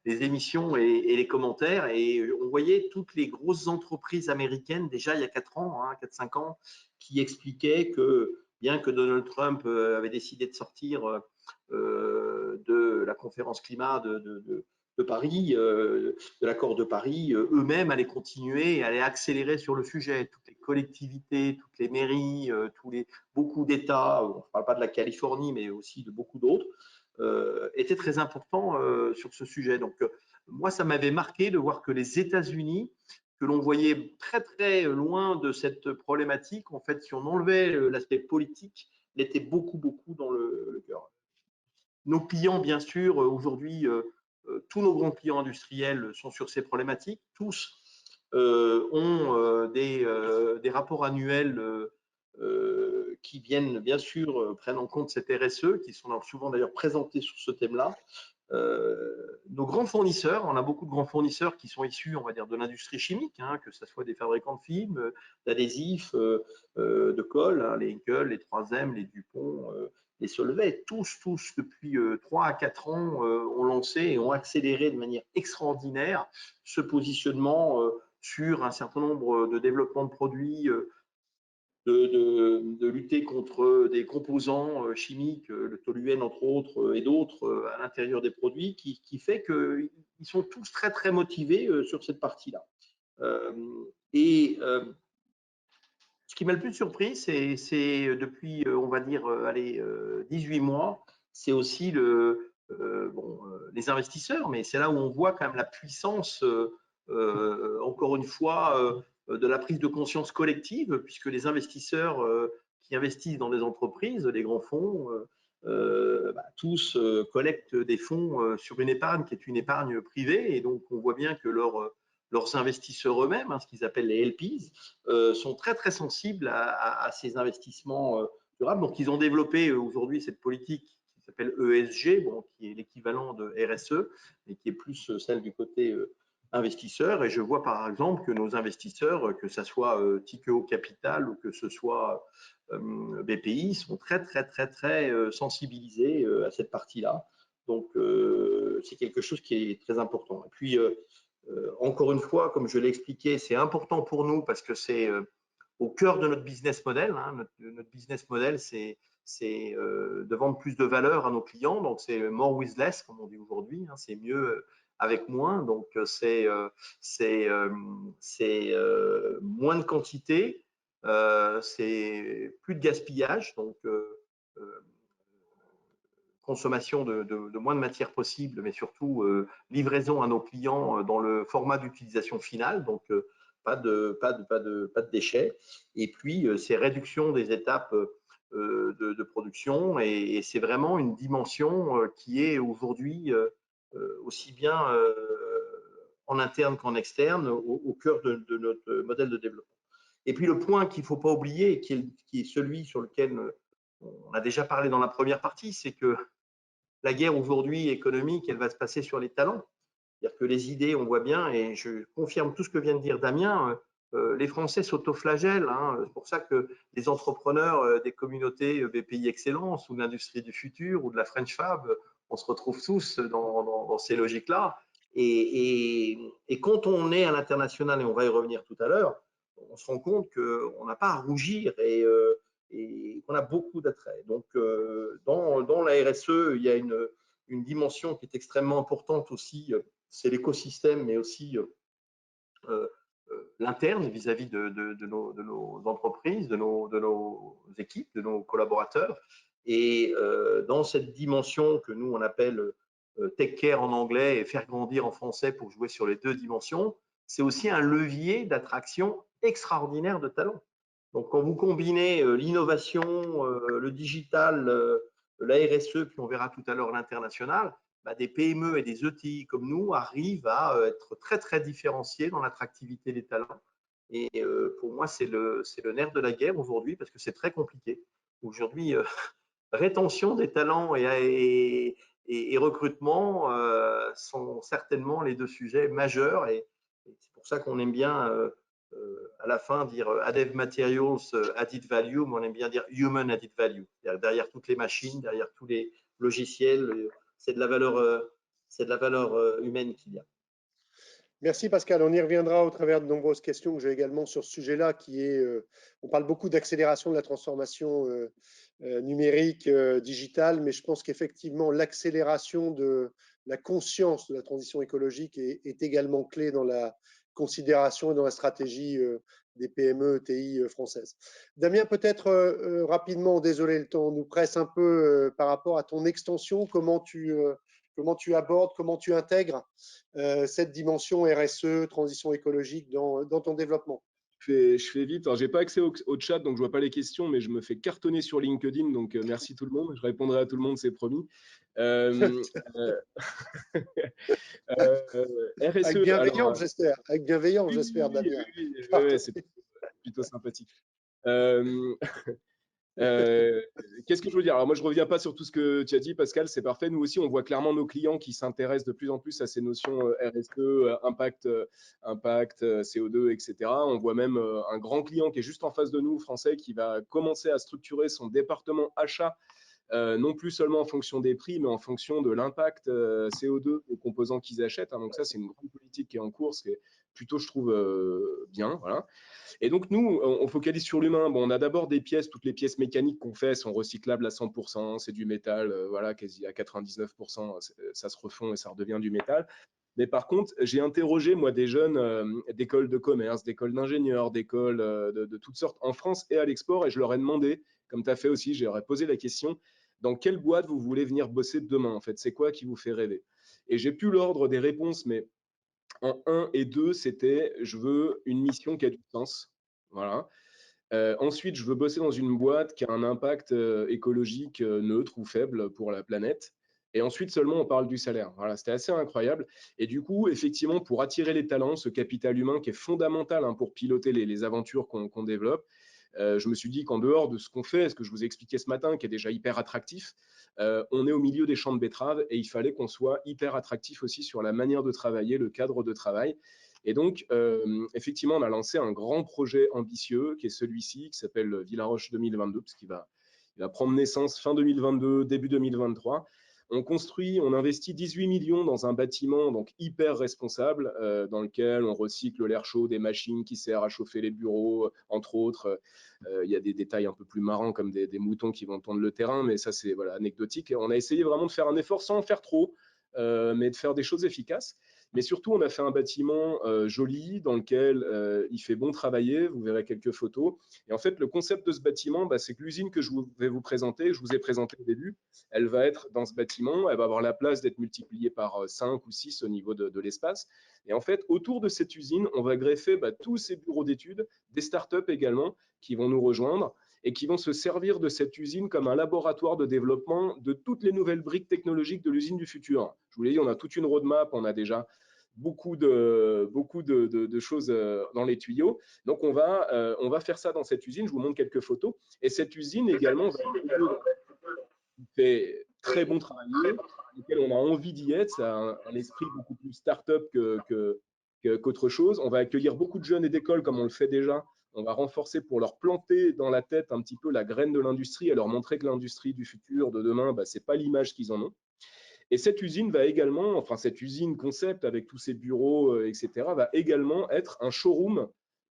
les émissions et les commentaires. Et on voyait toutes les grosses entreprises américaines, déjà il y a 4 ans, 4-5 ans, qui expliquaient que bien que Donald Trump avait décidé de sortir de la conférence climat de Paris, de l'accord de Paris, eux-mêmes allaient continuer, allaient accélérer sur le sujet. Toutes les collectivités, toutes les mairies, beaucoup d'États, on ne parle pas de la Californie, mais aussi de beaucoup d'autres, étaient très importants sur ce sujet. Donc, moi, ça m'avait marqué de voir que les États-Unis, que l'on voyait très très loin de cette problématique, en fait, si on enlevait l'aspect politique, l'était beaucoup dans le cœur. Nos clients, bien sûr, aujourd'hui, tous nos grands clients industriels sont sur ces problématiques. Tous ont des rapports annuels qui viennent, bien sûr, prennent en compte cette RSE, qui sont souvent d'ailleurs présentés sur ce thème-là. Nos grands fournisseurs, on a beaucoup de grands fournisseurs qui sont issus, on va dire, de l'industrie chimique, hein, que ce soit des fabricants de films, d'adhésifs, de colle, hein, les Henkel, les 3M, les Dupont, les Solvay, tous depuis 3 à 4 ans ont lancé et ont accéléré de manière extraordinaire ce positionnement sur un certain nombre de développements de produits, de lutter contre des composants chimiques, le toluène entre autres et d'autres à l'intérieur des produits, qui fait qu'ils sont tous très très motivés sur cette partie-là. Ce qui m'a le plus surpris, c'est depuis, on va dire, 18 mois, c'est aussi les investisseurs, mais c'est là où on voit quand même la puissance, encore une fois, de la prise de conscience collective, puisque les investisseurs qui investissent dans des entreprises, les grands fonds, tous collectent des fonds sur une épargne qui est une épargne privée, et donc on voit bien que leurs investisseurs eux-mêmes, hein, ce qu'ils appellent les LPs, sont très très sensibles à ces investissements durables. Donc ils ont développé aujourd'hui cette politique qui s'appelle ESG, bon, qui est l'équivalent de RSE, mais qui est plus celle du côté investisseur. Et je vois par exemple que nos investisseurs, que ce soit Tikehau Capital ou que ce soit BPI, sont très très très très sensibilisés à cette partie-là. Donc c'est quelque chose qui est très important. Et puis encore une fois, comme je l'ai expliqué, c'est important pour nous parce que c'est au cœur de notre business model. Hein. Notre business model, c'est de vendre plus de valeur à nos clients. Donc, c'est more with less, comme on dit aujourd'hui. Hein. C'est mieux avec moins. Donc, c'est moins de quantité, c'est plus de gaspillage. Donc, consommation de moins de matière possible, mais surtout livraison à nos clients dans le format d'utilisation finale, donc pas de déchets. Et puis, c'est réduction des étapes de production et c'est vraiment une dimension qui est aujourd'hui aussi bien en interne qu'en externe, au cœur de notre modèle de développement. Et puis le point qu'il ne faut pas oublier, qui est celui sur lequel on a déjà parlé dans la première partie, c'est que la guerre aujourd'hui économique, elle va se passer sur les talents. C'est-à-dire que les idées, on voit bien, et je confirme tout ce que vient de dire Damien, les Français s'autoflagellent. Hein. C'est pour ça que les entrepreneurs des communautés BPI Excellence ou de l'industrie du futur ou de la French Fab, on se retrouve tous dans ces logiques-là. Et quand on est à l'international, et on va y revenir tout à l'heure, on se rend compte qu'on n'a pas à rougir et qu'on a beaucoup d'attraits. Donc, dans la RSE, il y a une dimension qui est extrêmement importante aussi, c'est l'écosystème, mais aussi l'interne vis-à-vis de nos entreprises, de nos équipes, de nos collaborateurs. Et dans cette dimension que nous, on appelle take care en anglais et faire grandir en français pour jouer sur les deux dimensions, c'est aussi un levier d'attraction extraordinaire de talents. Donc, quand vous combinez l'innovation, le digital, la RSE, puis on verra tout à l'heure l'international, bah, des PME et des ETI comme nous arrivent à être très, très différenciés dans l'attractivité des talents. Et pour moi, c'est le nerf de la guerre aujourd'hui parce que c'est très compliqué. Aujourd'hui, rétention des talents et recrutement sont certainement les deux sujets majeurs. Et c'est pour ça qu'on aime bien à la fin dire added materials, added value, mais on aime bien dire human added value. Derrière toutes les machines, derrière tous les logiciels, c'est de la valeur humaine qu'il y a. Merci Pascal, on y reviendra au travers de nombreuses questions que j'ai également sur ce sujet-là qui est, on parle beaucoup d'accélération de la transformation numérique, digitale, mais je pense qu'effectivement l'accélération de la conscience de la transition écologique est également clé dans la considération et dans la stratégie des PME, ETI françaises. Damien, peut-être rapidement, désolé, le temps nous presse un peu par rapport à ton extension, comment tu abordes, comment tu intègres cette dimension RSE, transition écologique dans ton développement. Je fais vite. Alors, j'ai pas accès au chat, donc je vois pas les questions, mais je me fais cartonner sur LinkedIn, donc merci tout le monde. Je répondrai à tout le monde, c'est promis. RSE. Avec bienveillance, j'espère. Avec bienveillance, j'espère, Damien. Oui, c'est plutôt sympathique. Qu'est-ce que je veux dire? Alors moi, je ne reviens pas sur tout ce que tu as dit, Pascal, c'est parfait. Nous aussi, on voit clairement nos clients qui s'intéressent de plus en plus à ces notions RSE, impact, CO2, etc. On voit même un grand client qui est juste en face de nous, français, qui va commencer à structurer son département achat, non plus seulement en fonction des prix, mais en fonction de l'impact CO2 aux composants qu'ils achètent. Hein. Donc ça, c'est une grande politique qui est en cours, ce qui est plutôt, je trouve, bien. Voilà. Et donc, nous, on focalise sur l'humain. Bon, on a d'abord des pièces, toutes les pièces mécaniques qu'on fait sont recyclables à 100%, c'est du métal, voilà, quasi à 99%, ça se refond et ça redevient du métal. Mais par contre, j'ai interrogé, moi, des jeunes d'écoles de commerce, d'écoles d'ingénieurs, d'écoles de toutes sortes en France et à l'export, et je leur ai demandé, comme tu as fait aussi, je leur ai posé la question, dans quelle boîte vous voulez venir bosser demain, en fait? C'est quoi qui vous fait rêver? Et j'ai plus l'ordre des réponses, mais en 1 et 2, c'était je veux une mission qui a du sens. Voilà. Ensuite, je veux bosser dans une boîte qui a un impact écologique neutre ou faible pour la planète. Et ensuite, seulement, on parle du salaire. Voilà, c'était assez incroyable. Et du coup, effectivement, pour attirer les talents, ce capital humain qui est fondamental hein, pour piloter les aventures qu'on développe, je me suis dit qu'en dehors de ce qu'on fait, ce que je vous ai expliqué ce matin, qui est déjà hyper attractif, on est au milieu des champs de betteraves et il fallait qu'on soit hyper attractif aussi sur la manière de travailler, le cadre de travail. Et donc, effectivement, on a lancé un grand projet ambitieux qui est celui-ci, qui s'appelle Villaroche 2022, parce qu'il va prendre naissance fin 2022, début 2023. On investit 18 millions dans un bâtiment donc hyper responsable dans lequel on recycle l'air chaud des machines qui servent à chauffer les bureaux, entre autres. Il y a des détails un peu plus marrants comme des moutons qui vont tondre le terrain, mais ça c'est voilà, anecdotique. Et on a essayé vraiment de faire un effort sans en faire trop, mais de faire des choses efficaces. Mais surtout, on a fait un bâtiment joli dans lequel il fait bon travailler. Vous verrez quelques photos. Et en fait, le concept de ce bâtiment, c'est que l'usine que je vais vous présenter, je vous ai présenté au début, elle va être dans ce bâtiment. Elle va avoir la place d'être multipliée par 5 ou 6 au niveau de l'espace. Et en fait, autour de cette usine, on va greffer tous ces bureaux d'études, des startups également, qui vont nous rejoindre et qui vont se servir de cette usine comme un laboratoire de développement de toutes les nouvelles briques technologiques de l'usine du futur. Je vous l'ai dit, on a toute une roadmap, on a déjà beaucoup de choses dans les tuyaux. Donc, on va faire ça dans cette usine. Je vous montre quelques photos. Et cette usine également fait très bon travailler, lequel on a envie d'y être. Ça a un esprit beaucoup plus start-up qu'autre chose. On va accueillir beaucoup de jeunes et d'écoles comme on le fait déjà. On va renforcer pour leur planter dans la tête un petit peu la graine de l'industrie et leur montrer que l'industrie du futur, de demain, ce n'est pas l'image qu'ils en ont. Et cette usine va également, enfin cette usine concept avec tous ses bureaux, etc., va également être un showroom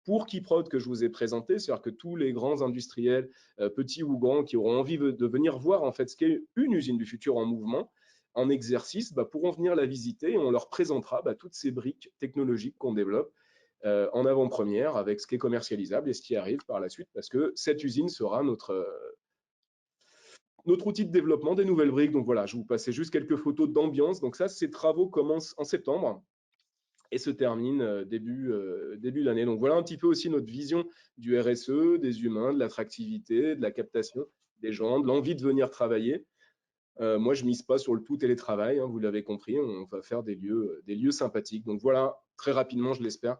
pour Keyprod que je vous ai présenté, c'est-à-dire que tous les grands industriels, petits ou grands, qui auront envie de venir voir en fait ce qu'est une usine du futur en mouvement, en exercice, pourront venir la visiter et on leur présentera toutes ces briques technologiques qu'on développe en avant-première avec ce qui est commercialisable et ce qui arrive par la suite, parce que cette usine sera notre outil de développement des nouvelles briques. Donc voilà, je vous passais juste quelques photos d'ambiance. Donc ça, ces travaux commencent en septembre et se terminent début de l'année. Donc voilà un petit peu aussi notre vision du RSE, des humains, de l'attractivité, de la captation des gens, de l'envie de venir travailler. Moi, je ne mise pas sur le tout télétravail, hein, vous l'avez compris, on va faire des lieux sympathiques. Donc voilà, très rapidement, je l'espère,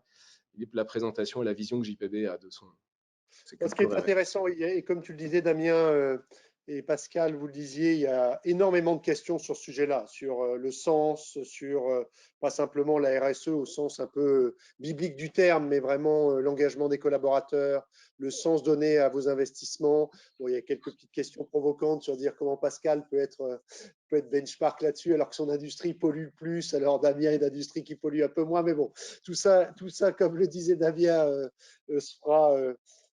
la présentation et la vision que JPB a de son. Ce qui est intéressant, et comme tu le disais, Damien et Pascal, vous le disiez, il y a énormément de questions sur ce sujet-là, sur le sens, sur pas simplement la RSE au sens un peu biblique du terme, mais vraiment l'engagement des collaborateurs, le sens donné à vos investissements. Bon, il y a quelques petites questions provocantes sur dire comment Pascal peut être benchmark là-dessus, alors que son industrie pollue plus, alors Damien est d'industrie qui pollue un peu moins, mais bon, tout ça comme le disait Damien, sera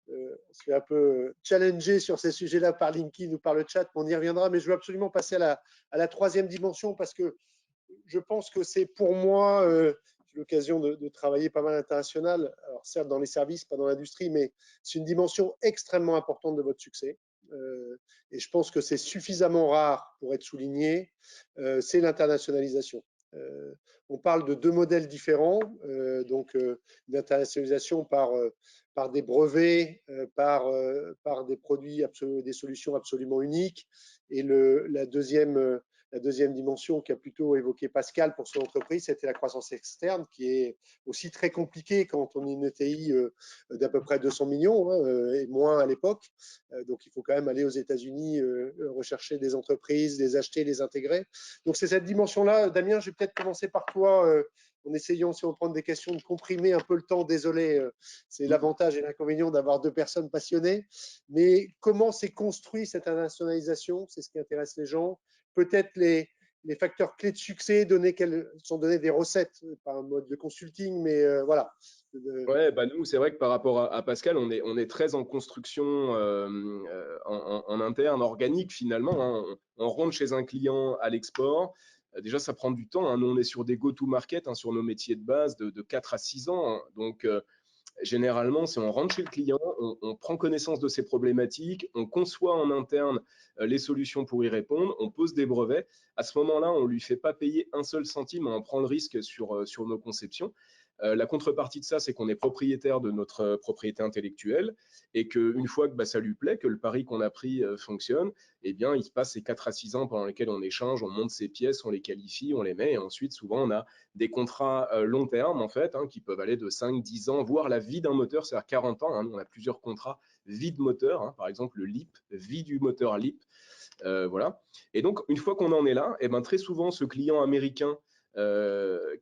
on se fait un peu challenger sur ces sujets-là par LinkedIn ou par le chat, mais on y reviendra. Mais je veux absolument passer à la troisième dimension parce que je pense que c'est pour moi, j'ai l'occasion de travailler pas mal à l'international, alors certes dans les services, pas dans l'industrie, mais c'est une dimension extrêmement importante de votre succès. Et je pense que c'est suffisamment rare pour être souligné, c'est l'internationalisation. On parle de deux modèles différents, donc d'internationalisation par des brevets, par des produits, des solutions absolument uniques. Et la deuxième dimension qu'a plutôt évoqué Pascal pour son entreprise, c'était la croissance externe, qui est aussi très compliquée quand on est une ETI d'à peu près 200 millions, et moins à l'époque. Donc, il faut quand même aller aux États-Unis rechercher des entreprises, les acheter, les intégrer. Donc, c'est cette dimension-là. Damien, je vais peut-être commencer par toi en essayant, si on prend des questions, de comprimer un peu le temps. Désolé, c'est l'avantage et l'inconvénient d'avoir deux personnes passionnées. Mais comment s'est construit cette internationalisation? C'est ce qui intéresse les gens. Peut-être les facteurs clés de succès, sont donnés des recettes, pas un mode de consulting, mais voilà. Ouais, nous, c'est vrai que par rapport à Pascal, on est très en construction en interne, organique finalement, hein. On rentre chez un client à l'export. Déjà, ça prend du temps, hein. Nous, on est sur des go-to-market, hein, sur nos métiers de base de 4 à 6 ans, hein. Donc, généralement, si on rentre chez le client, on prend connaissance de ses problématiques, on conçoit en interne les solutions pour y répondre, on pose des brevets. À ce moment-là, on ne lui fait pas payer un seul centime, on prend le risque sur nos conceptions. La contrepartie de ça, c'est qu'on est propriétaire de notre propriété intellectuelle et qu'une fois que ça lui plaît, que le pari qu'on a pris fonctionne, eh bien, il se passe ces 4 à 6 ans pendant lesquels on échange, on monte ses pièces, on les qualifie, on les met et ensuite, souvent, on a des contrats long terme, en fait, hein, qui peuvent aller de 5, 10 ans, voire la vie d'un moteur, c'est-à-dire 40 ans. Hein, on a plusieurs contrats vie de moteur, hein, par exemple le LIP, vie du moteur LIP. Voilà. Et donc, une fois qu'on en est là, très souvent, ce client américain qui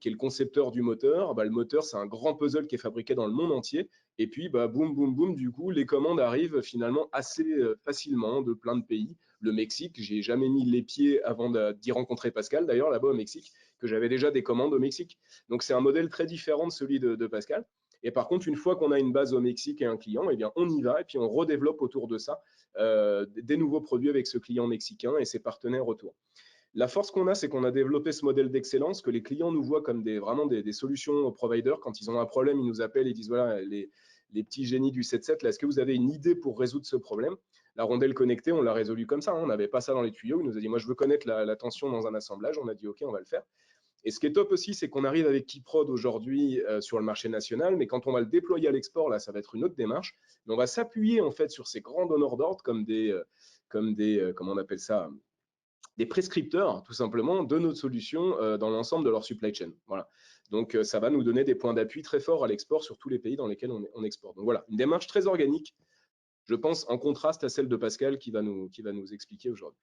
est le concepteur du moteur, le moteur, c'est un grand puzzle qui est fabriqué dans le monde entier. Et puis, boum, boum, boum, du coup, les commandes arrivent finalement assez facilement de plein de pays. Le Mexique, j'ai jamais mis les pieds avant d'y rencontrer Pascal, d'ailleurs, là-bas au Mexique, que j'avais déjà des commandes au Mexique. Donc, c'est un modèle très différent de celui de Pascal. Et par contre, une fois qu'on a une base au Mexique et un client, eh bien, on y va et puis on redéveloppe autour de ça des nouveaux produits avec ce client mexicain et ses partenaires autour. La force qu'on a, c'est qu'on a développé ce modèle d'excellence que les clients nous voient comme vraiment des solutions providers. Quand ils ont un problème, ils nous appellent et disent voilà, les petits génies du 7.7, est-ce que vous avez une idée pour résoudre ce problème? La rondelle connectée, on l'a résolu comme ça. Hein. On n'avait pas ça dans les tuyaux. Il nous a dit moi, je veux connaître la tension dans un assemblage. On a dit OK, on va le faire. Et ce qui est top aussi, c'est qu'on arrive avec Keyprod aujourd'hui sur le marché national, mais quand on va le déployer à l'export, là, ça va être une autre démarche. Mais on va s'appuyer en fait sur ces grands donneurs d'ordre comme des comment on appelle ça, des prescripteurs, tout simplement, de notre solution dans l'ensemble de leur supply chain. Voilà. Donc, ça va nous donner des points d'appui très forts à l'export sur tous les pays dans lesquels on exporte. Donc voilà, une démarche très organique, je pense, en contraste à celle de Pascal qui va nous expliquer aujourd'hui.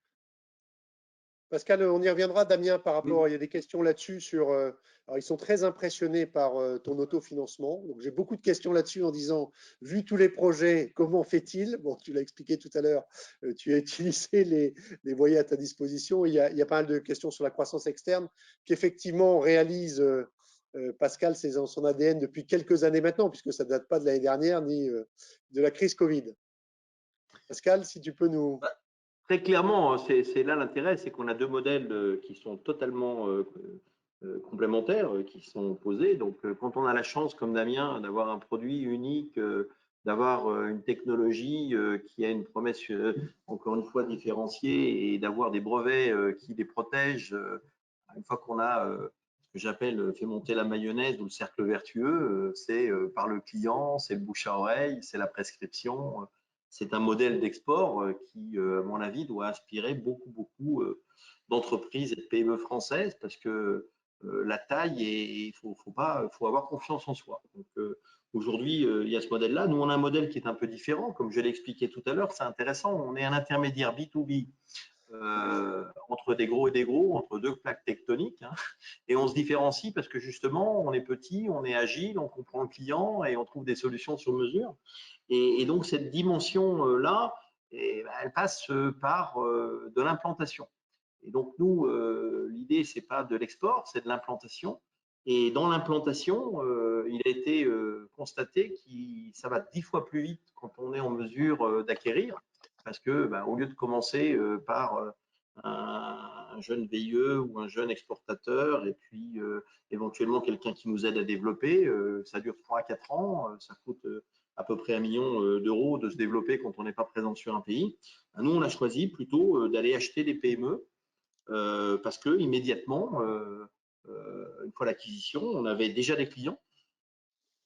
Pascal, on y reviendra, Damien, par rapport, il y a des questions là-dessus sur, alors ils sont très impressionnés par ton autofinancement. Donc j'ai beaucoup de questions là-dessus en disant, vu tous les projets, comment fait-il? Bon, tu l'as expliqué tout à l'heure, tu as utilisé les moyens à ta disposition. Il y a pas mal de questions sur la croissance externe qu'effectivement réalise Pascal, c'est dans son ADN depuis quelques années maintenant, puisque ça ne date pas de l'année dernière ni de la crise Covid. Pascal, si tu peux nous… Très clairement, c'est là l'intérêt, c'est qu'on a deux modèles qui sont totalement complémentaires, qui sont opposés. Donc, quand on a la chance, comme Damien, d'avoir un produit unique, d'avoir une technologie qui a une promesse, encore une fois, différenciée et d'avoir des brevets qui les protègent, une fois qu'on a ce que j'appelle fait monter la mayonnaise ou le cercle vertueux, c'est par le client, c'est le bouche à oreille, c'est la prescription. C'est un modèle d'export qui, à mon avis, doit inspirer beaucoup d'entreprises et de PME françaises parce que la taille, il faut avoir confiance en soi. Donc, aujourd'hui, il y a ce modèle-là. Nous, on a un modèle qui est un peu différent. Comme je l'ai expliqué tout à l'heure, c'est intéressant. On est un intermédiaire B2B entre des gros et des gros, entre deux plaques tectoniques. Hein. Et on se différencie parce que justement, on est petit, on est agile, on comprend le client et on trouve des solutions sur mesure. Et donc, cette dimension-là, elle passe par de l'implantation. Et donc, nous, l'idée, ce n'est pas de l'export, c'est de l'implantation. Et dans l'implantation, il a été constaté que ça va 10 fois plus vite quand on est en mesure d'acquérir. Parce que, au lieu de commencer par un jeune VIE ou un jeune exportateur et puis éventuellement quelqu'un qui nous aide à développer, ça dure 3 à 4 ans, ça coûte à peu près 1 million d'euros de se développer quand on n'est pas présent sur un pays. Nous, on a choisi plutôt d'aller acheter des PME parce que immédiatement, une fois l'acquisition, on avait déjà des clients.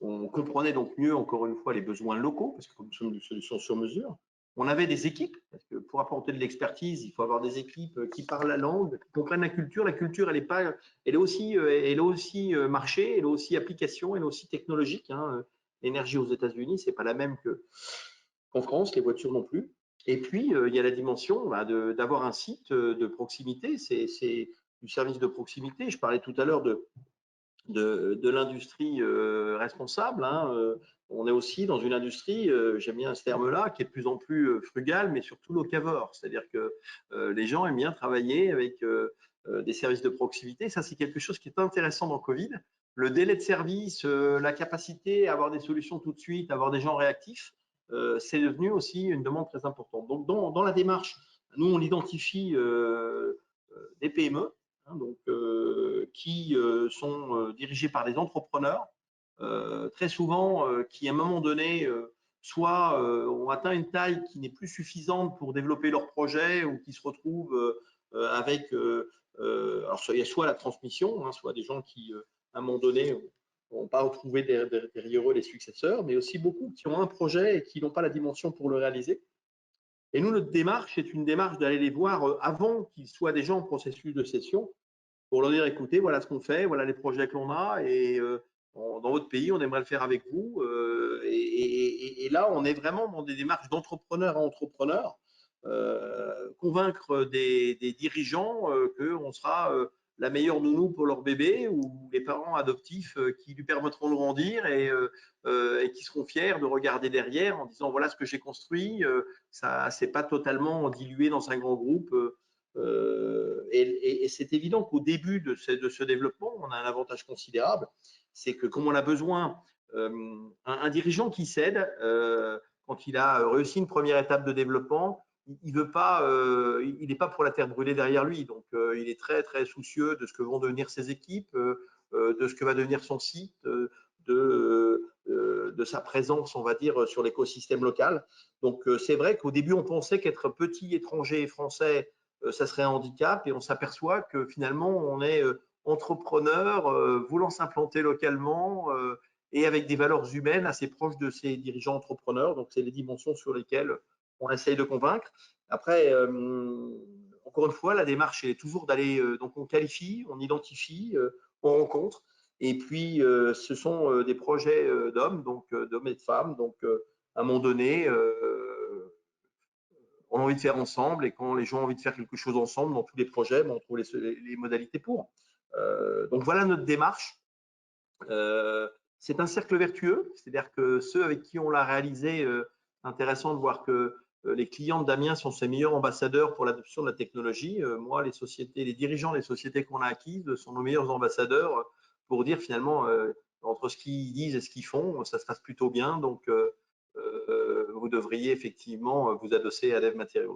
On comprenait donc mieux, encore une fois, les besoins locaux, parce que nous sommes une solution sur mesure. On avait des équipes, parce que pour apporter de l'expertise, il faut avoir des équipes qui parlent la langue, qui comprennent la culture. La culture, elle est aussi marché, elle est aussi application, elle est aussi technologique. Hein. L'énergie aux États-Unis, c'est pas la même qu'en France, les voitures non plus. Et puis, il y a la dimension d'avoir un site de proximité, c'est du service de proximité. Je parlais tout à l'heure de l'industrie responsable. Hein. On est aussi dans une industrie, j'aime bien ce terme-là, qui est de plus en plus frugale, mais surtout locavore. C'est-à-dire que les gens aiment bien travailler avec des services de proximité. Ça, c'est quelque chose qui est intéressant dans Covid. Le délai de service, la capacité à avoir des solutions tout de suite, à avoir des gens réactifs, c'est devenu aussi une demande très importante. Donc, dans la démarche, nous, on identifie des PME, hein, donc, qui sont dirigés par des entrepreneurs, très souvent qui, à un moment donné, soit ont atteint une taille qui n'est plus suffisante pour développer leur projet ou qui se retrouvent avec, alors il y a soit la transmission, hein, soit des gens qui, à un moment donné, n'ont pas retrouvé derrière eux les successeurs, mais aussi beaucoup qui ont un projet et qui n'ont pas la dimension pour le réaliser. Et nous, notre démarche, c'est une démarche d'aller les voir avant qu'ils soient déjà en processus de cession pour leur dire, écoutez, voilà ce qu'on fait, voilà les projets que l'on a et dans votre pays, on aimerait le faire avec vous. Et là, on est vraiment dans des démarches d'entrepreneur à entrepreneur, convaincre des dirigeants qu'on sera la meilleure nounou pour leur bébé ou les parents adoptifs qui lui permettront de grandir et qui seront fiers de regarder derrière en disant voilà ce que j'ai construit, ça c'est pas totalement dilué dans un grand groupe. Et c'est évident qu'au début de ce développement, on a un avantage considérable, c'est que comme on a besoin, un dirigeant qui cède, quand il a réussi une première étape de développement, il veut pas, il n'est pas pour la terre brûlée derrière lui. Donc, il est très très soucieux de ce que vont devenir ses équipes, de ce que va devenir son site, de sa présence, on va dire, sur l'écosystème local. Donc, c'est vrai qu'au début, on pensait qu'être petit, étranger et français, ça serait un handicap, et on s'aperçoit que finalement, on est entrepreneur, voulant s'implanter localement et avec des valeurs humaines assez proches de ces dirigeants entrepreneurs. Donc, c'est les dimensions sur lesquelles on essaye de convaincre. Après, en encore une fois, la démarche est toujours d'aller, donc on qualifie, on identifie, on rencontre, et puis ce sont des projets d'hommes, donc d'hommes et de femmes, donc à un moment donné, on a envie de faire ensemble, et quand les gens ont envie de faire quelque chose ensemble dans tous les projets, on trouve les modalités pour. Donc voilà notre démarche. C'est un cercle vertueux, c'est-à-dire que ceux avec qui on l'a réalisé, c'est intéressant de voir que les clients de Damien sont ses meilleurs ambassadeurs pour l'adoption de la technologie. Moi, les dirigeants des sociétés qu'on a acquises sont nos meilleurs ambassadeurs pour dire finalement, entre ce qu'ils disent et ce qu'ils font, ça se passe plutôt bien. Donc, vous devriez effectivement vous adosser à Dev Materials.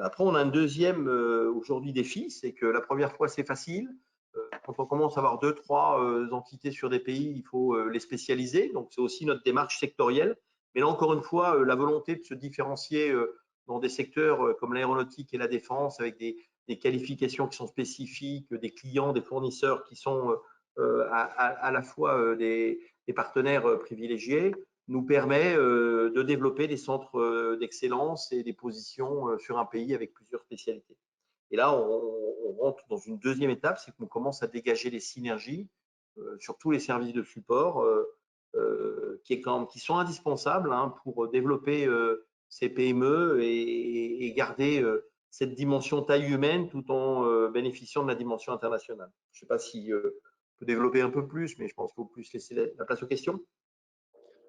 Après, on a un deuxième aujourd'hui défi, c'est que la première fois, c'est facile. Quand on commence à avoir 2, 3 entités sur des pays, il faut les spécialiser. Donc, c'est aussi notre démarche sectorielle. Mais là, encore une fois, la volonté de se différencier dans des secteurs comme l'aéronautique et la défense, avec des qualifications qui sont spécifiques, des clients, des fournisseurs qui sont à la fois des partenaires privilégiés, nous permet de développer des centres d'excellence et des positions sur un pays avec plusieurs spécialités. Et là, on rentre dans une deuxième étape, c'est qu'on commence à dégager les synergies sur tous les services de support qui sont indispensables pour développer ces PME et garder cette dimension taille humaine tout en bénéficiant de la dimension internationale. Je ne sais pas si on peut développer un peu plus, mais je pense qu'il faut plus laisser la place aux questions.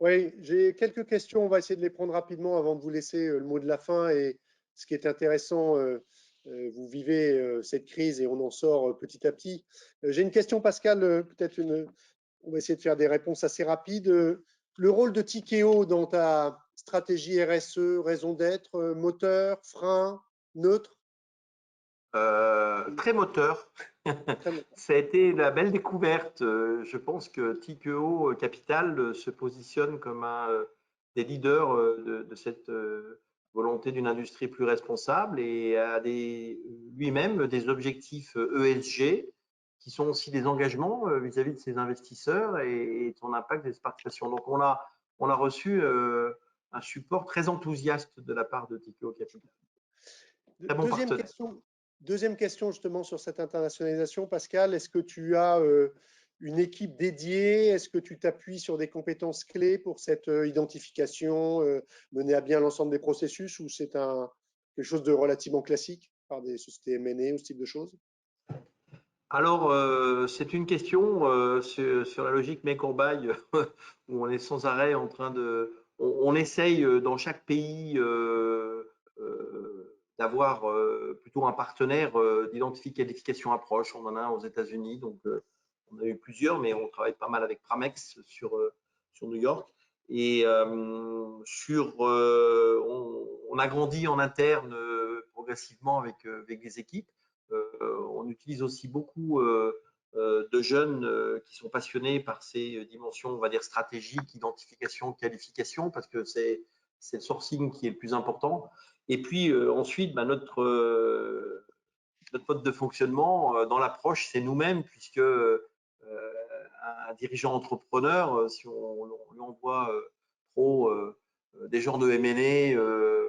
Oui, j'ai quelques questions. On va essayer de les prendre rapidement avant de vous laisser le mot de la fin. Et ce qui est intéressant, vous vivez cette crise et on en sort petit à petit. J'ai une question, Pascal, on va essayer de faire des réponses assez rapides. Le rôle de Tikeo dans ta stratégie RSE, raison d'être, moteur, frein, neutre? Très moteur. Ça a été la belle découverte. Je pense que Tikeo Capital se positionne comme un des leaders de cette volonté d'une industrie plus responsable et a lui-même des objectifs ESG qui sont aussi des engagements vis-à-vis de ses investisseurs et son impact des participations. Donc, on a reçu un support très enthousiaste de la part de Tikeo Capital. Très bon partenaire. Deuxième question justement sur cette internationalisation, Pascal. Est-ce que tu as une équipe dédiée? Est-ce que tu t'appuies sur des compétences clés pour cette identification, mener à bien l'ensemble des processus, ou c'est quelque chose de relativement classique par des sociétés M&A ou ce type de choses? Alors, c'est une question sur la logique make or buy où on est sans arrêt en train de… On essaye dans chaque pays d'avoir plutôt un partenaire d'identification approche. On en a un aux États-Unis, donc on a eu plusieurs, mais on travaille pas mal avec Pramex sur New York. Et on a grandi en interne progressivement avec des équipes. On utilise aussi beaucoup de jeunes qui sont passionnés par ces dimensions, on va dire, stratégiques, identification, qualification, parce que c'est le sourcing qui est le plus important. Et puis ensuite, notre mode de fonctionnement dans l'approche, c'est nous-mêmes, puisque un dirigeant entrepreneur, si on lui envoie trop des gens de M&A,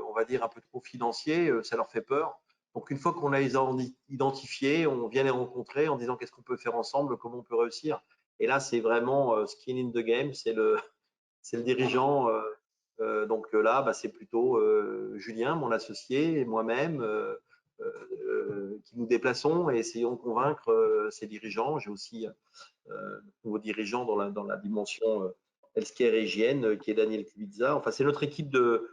on va dire un peu trop financiers, ça leur fait peur. Donc, une fois qu'on les a identifiés, on vient les rencontrer en disant qu'est-ce qu'on peut faire ensemble, comment on peut réussir. Et là, c'est vraiment skin in the game, c'est le dirigeant. Donc là, c'est plutôt Julien, mon associé, et moi-même qui nous déplaçons et essayons de convaincre ces dirigeants. J'ai aussi nouveau dirigeant dans la dimension healthcare et hygiène qui est Daniel Kubica. Enfin, c'est notre équipe de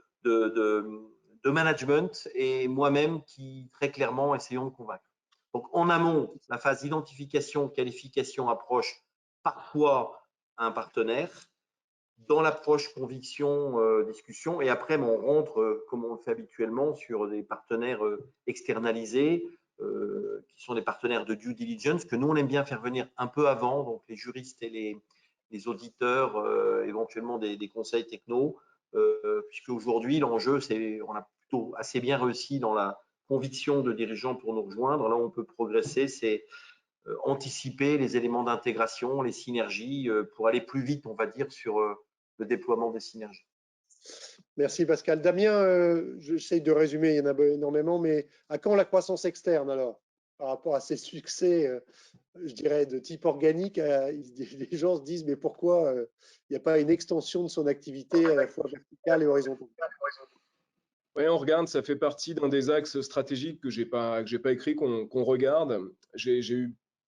management et moi-même qui très clairement essayons de convaincre. Donc en amont, la phase d'identification, qualification, approche, parfois un partenaire. Dans l'approche conviction, discussion, et après on rentre comme on le fait habituellement sur des partenaires externalisés qui sont des partenaires de due diligence que nous on aime bien faire venir un peu avant, donc les juristes et les auditeurs, éventuellement des conseils techno, puisque aujourd'hui l'enjeu c'est on a plutôt assez bien réussi dans la conviction de dirigeants pour nous rejoindre. Là où on peut progresser, c'est anticiper les éléments d'intégration, les synergies pour aller plus vite, on va dire, sur le déploiement des synergies. Merci Pascal. Damien, j'essaye de résumer, il y en a énormément, mais à quand la croissance externe alors? Par rapport à ces succès, je dirais, de type organique, les gens se disent, mais pourquoi il n'y a pas une extension de son activité à la fois verticale et horizontale? Oui, on regarde, ça fait partie d'un des axes stratégiques que j'ai pas écrit, qu'on regarde.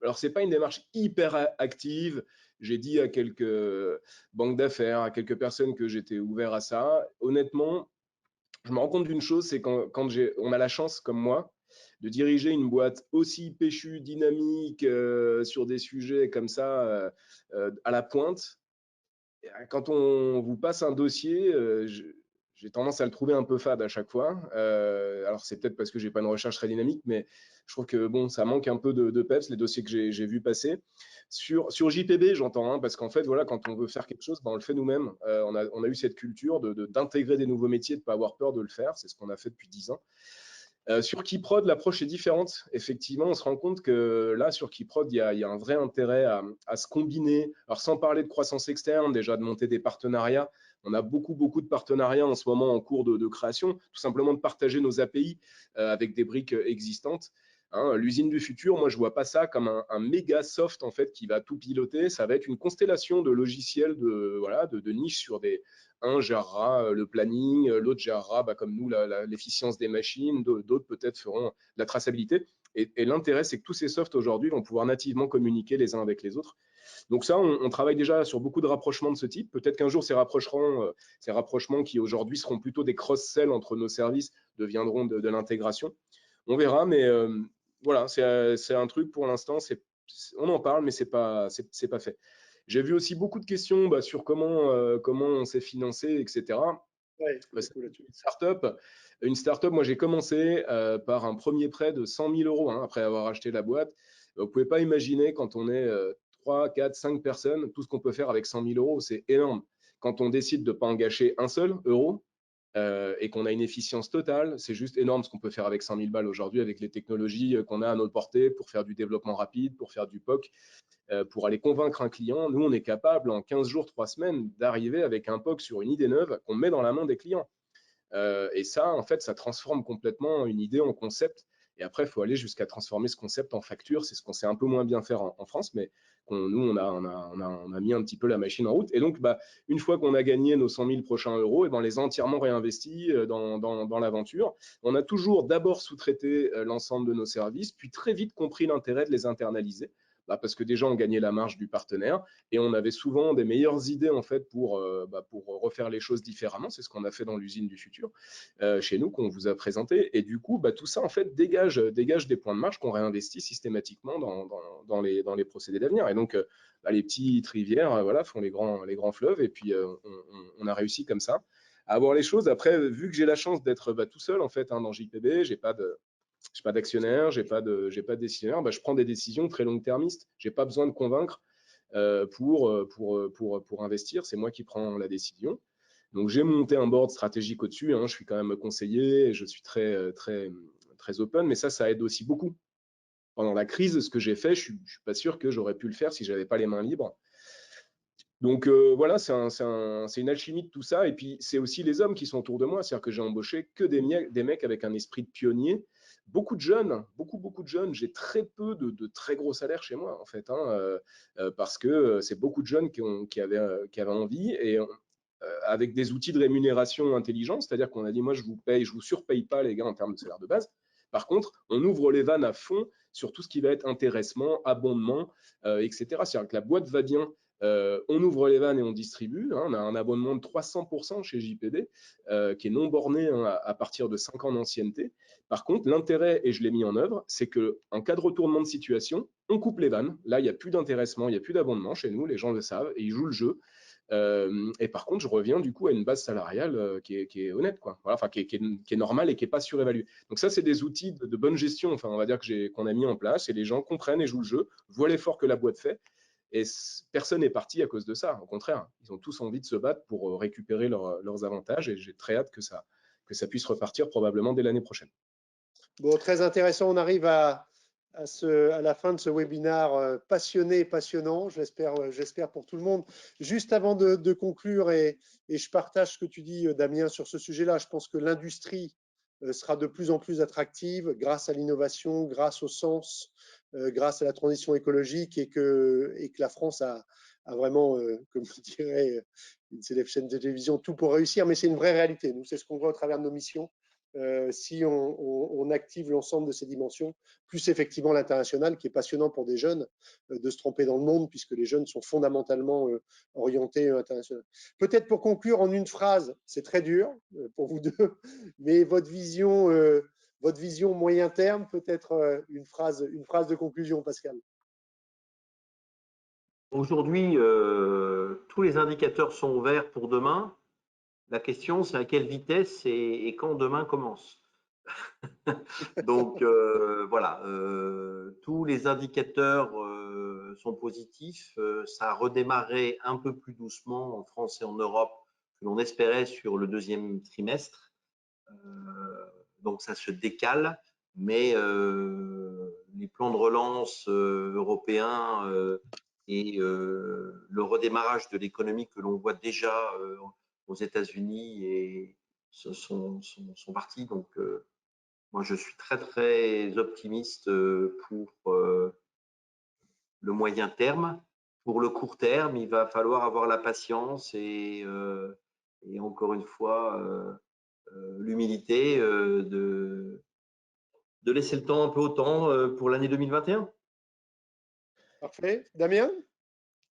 Alors c'est pas une démarche hyper active. J'ai dit à quelques banques d'affaires, à quelques personnes que j'étais ouvert à ça. Honnêtement, je me rends compte d'une chose, c'est quand on a la chance, comme moi, de diriger une boîte aussi péchue, dynamique, sur des sujets comme ça, à la pointe. Quand on vous passe un dossier, j'ai tendance à le trouver un peu fade à chaque fois. Alors c'est peut-être parce que j'ai pas une recherche très dynamique, mais je trouve que bon, ça manque un peu de peps, les dossiers que j'ai vu passer. Sur JPB, j'entends, hein, parce qu'en fait, voilà, quand on veut faire quelque chose, ben, on le fait nous-mêmes. On a eu cette culture d'intégrer des nouveaux métiers, de ne pas avoir peur de le faire. C'est ce qu'on a fait depuis 10 ans. Sur Keyprod, l'approche est différente. Effectivement, on se rend compte que là, sur Keyprod, il y a un vrai intérêt à se combiner. Alors, sans parler de croissance externe, déjà de monter des partenariats. On a beaucoup de partenariats en ce moment en cours de création, tout simplement de partager nos API avec des briques existantes. Hein, l'usine du futur, moi, je ne vois pas ça comme un méga soft en fait qui va tout piloter. Ça va être une constellation de logiciels de niche sur des, un gérera le planning, l'autre gérera, comme nous, l'efficience des machines, d'autres peut-être feront la traçabilité. Et l'intérêt, c'est que tous ces softs aujourd'hui vont pouvoir nativement communiquer les uns avec les autres. Donc ça, on travaille déjà sur beaucoup de rapprochements de ce type. Peut-être qu'un jour, ces rapprochements qui aujourd'hui seront plutôt des cross-sell entre nos services deviendront de l'intégration. On verra, mais voilà, c'est un truc pour l'instant, on en parle, mais c'est pas fait. J'ai vu aussi beaucoup de questions sur comment on s'est financé, etc. Ouais, Une startup, moi j'ai commencé par un premier prêt de 100 000 euros après avoir acheté la boîte. Vous ne pouvez pas imaginer quand on est 3, 4, 5 personnes, tout ce qu'on peut faire avec 100 000 euros, c'est énorme. Quand on décide de ne pas engager un seul euro, et qu'on a une efficience totale, c'est juste énorme ce qu'on peut faire avec 100 000 balles aujourd'hui, avec les technologies qu'on a à notre portée pour faire du développement rapide, pour faire du POC, pour aller convaincre un client. Nous, on est capable en 15 jours, 3 semaines d'arriver avec un POC sur une idée neuve qu'on met dans la main des clients. Et ça, en fait, ça transforme complètement une idée en concept. Et après, il faut aller jusqu'à transformer ce concept en facture. C'est ce qu'on sait un peu moins bien faire en France, mais nous, on a mis un petit peu la machine en route. Et donc, une fois qu'on a gagné nos 100 000 prochains euros, et on les a entièrement réinvestis dans l'aventure. On a toujours d'abord sous-traité l'ensemble de nos services, puis très vite compris l'intérêt de les internaliser. Parce que déjà, on gagnait la marge du partenaire et on avait souvent des meilleures idées en fait pour refaire les choses différemment. C'est ce qu'on a fait dans l'usine du futur chez nous, qu'on vous a présenté. Et du coup, tout ça en fait dégage des points de marge qu'on réinvestit systématiquement dans les procédés d'avenir. Et donc, les petites rivières font les grands fleuves. Et puis, on a réussi comme ça à avoir les choses. Après, vu que j'ai la chance d'être tout seul en fait dans JPB, j'ai pas d'actionnaire, j'ai pas de décisionnaire, je prends des décisions très long-termistes. J'ai pas besoin de convaincre pour investir. C'est moi qui prends la décision. Donc j'ai monté un board stratégique au-dessus. Je suis quand même conseiller, et je suis très open, mais ça aide aussi beaucoup. Pendant la crise, ce que j'ai fait, je suis pas sûr que j'aurais pu le faire si j'avais pas les mains libres. Donc voilà, c'est une alchimie de tout ça. Et puis, c'est aussi les hommes qui sont autour de moi. C'est-à-dire que j'ai embauché que des mecs avec un esprit de pionnier. Beaucoup de jeunes, beaucoup de jeunes. J'ai très peu de très gros salaires chez moi, en fait, parce que c'est beaucoup de jeunes qui avaient envie et avec des outils de rémunération intelligents. C'est-à-dire qu'on a dit, moi, je vous surpaye pas, les gars, en termes de salaire de base. Par contre, on ouvre les vannes à fond sur tout ce qui va être intéressement, abondement, etc. C'est-à-dire que la boîte va bien. On ouvre les vannes et on distribue. On a un abonnement de 300% chez JPD qui est non borné à partir de 5 ans d'ancienneté. Par contre, l'intérêt, et je l'ai mis en œuvre, c'est qu'en cas de retournement de situation, on coupe les vannes. Là, il n'y a plus d'intéressement, il n'y a plus d'abondement chez nous, les gens le savent et ils jouent le jeu. Et par contre, je reviens du coup à une base salariale qui est honnête, quoi. Voilà, qui est normale et qui n'est pas surévaluée. Donc ça, c'est des outils de bonne gestion, on va dire qu'on a mis en place et les gens comprennent et jouent le jeu, voient l'effort que la boîte fait. Et personne n'est parti à cause de ça. Au contraire, ils ont tous envie de se battre pour récupérer leurs avantages et j'ai très hâte que ça puisse repartir probablement dès l'année prochaine. Bon, très intéressant. On arrive à à la fin de ce webinaire passionné et passionnant, j'espère pour tout le monde. Juste avant de conclure, et je partage ce que tu dis, Damien, sur ce sujet-là, je pense que l'industrie sera de plus en plus attractive grâce à l'innovation, grâce au sens, grâce à la transition écologique, et que la France a vraiment, comme je dirais une célèbre chaîne de télévision, tout pour réussir, mais c'est une vraie réalité. Nous, c'est ce qu'on voit au travers de nos missions. Si on active l'ensemble de ces dimensions, plus effectivement l'international, qui est passionnant pour des jeunes de se tromper dans le monde, puisque les jeunes sont fondamentalement orientés international. Peut-être pour conclure en une phrase, c'est très dur pour vous deux, mais votre vision moyen terme, peut-être une phrase de conclusion, Pascal. Aujourd'hui, tous les indicateurs sont verts pour demain. La question, c'est à quelle vitesse et quand demain commence. Donc, voilà, tous les indicateurs sont positifs. Ça a redémarré un peu plus doucement en France et en Europe que l'on espérait sur le deuxième trimestre. Donc, ça se décale, mais les plans de relance européens et le redémarrage de l'économie que l'on voit déjà aux États-Unis et sont partis. Donc, moi, je suis très, très optimiste pour le moyen terme. Pour le court terme, il va falloir avoir la patience et encore une fois, l'humilité de laisser le temps un peu au temps pour l'année 2021. Parfait. Damien?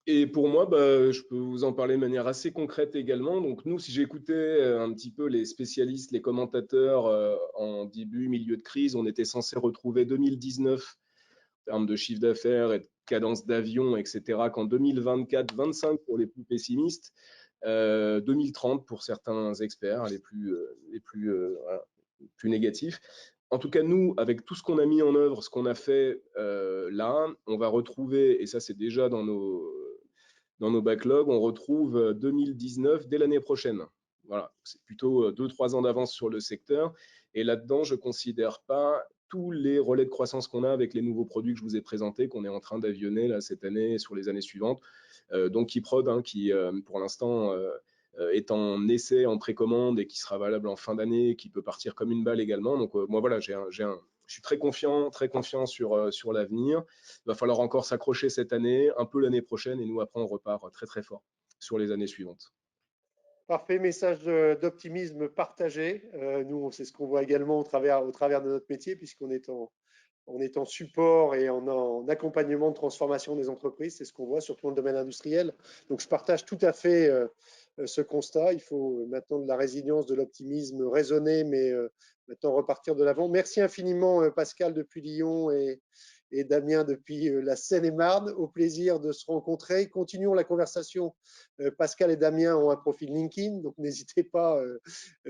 Et pour moi, bah, je peux vous en parler de manière assez concrète également. Donc nous, si j'écoutais un petit peu les spécialistes, les commentateurs en début, milieu de crise, on était censé retrouver 2019 en termes de chiffre d'affaires et de cadence d'avion, etc., qu'en 2024-25 pour les plus pessimistes, 2030 pour certains experts, les plus négatifs. En tout cas, nous, avec tout ce qu'on a mis en œuvre, ce qu'on a fait là, on va retrouver, et ça c'est déjà dans nos backlogs, on retrouve 2019 dès l'année prochaine. Voilà, c'est plutôt 2-3 ans d'avance sur le secteur. Et là-dedans, je ne considère pas tous les relais de croissance qu'on a avec les nouveaux produits que je vous ai présentés, qu'on est en train d'avionner là, cette année et sur les années suivantes. Donc Keyprod, hein, qui pour l'instant est en essai, en précommande et qui sera valable en fin d'année, qui peut partir comme une balle également. Donc moi, voilà, je suis très confiant sur l'avenir. Il va falloir encore s'accrocher cette année, un peu l'année prochaine, et nous, après, on repart très, très fort sur les années suivantes. Parfait, message d'optimisme partagé. Nous, c'est ce qu'on voit également au travers de notre métier, puisqu'on est en support et en accompagnement de transformation des entreprises. C'est ce qu'on voit, surtout dans le domaine industriel. Donc, je partage tout à fait ce constat. Il faut maintenant de la résilience, de l'optimisme raisonné, mais maintenant repartir de l'avant. Merci infiniment, Pascal, depuis Lyon, et Damien depuis la Seine-et-Marne. Au plaisir de se rencontrer. Continuons la conversation. Pascal et Damien ont un profil LinkedIn, donc n'hésitez pas,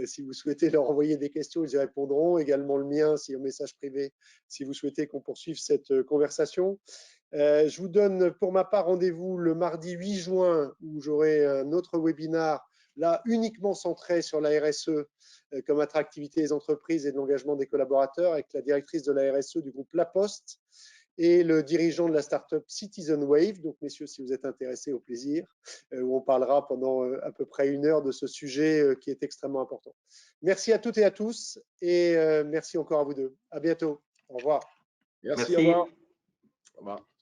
si vous souhaitez leur envoyer des questions, ils y répondront. Également le mien, si un message privé, si vous souhaitez qu'on poursuive cette conversation. Je vous donne pour ma part rendez-vous le mardi 8 juin où j'aurai un autre webinaire, là uniquement centré sur la RSE comme attractivité des entreprises et de l'engagement des collaborateurs, avec la directrice de la RSE du groupe La Poste et le dirigeant de la startup Citizen Wave. Donc, messieurs, si vous êtes intéressés, au plaisir, où on parlera pendant à peu près 1 heure de ce sujet qui est extrêmement important. Merci à toutes et à tous, et merci encore à vous deux. À bientôt. Au revoir. Merci. Au revoir. Au revoir.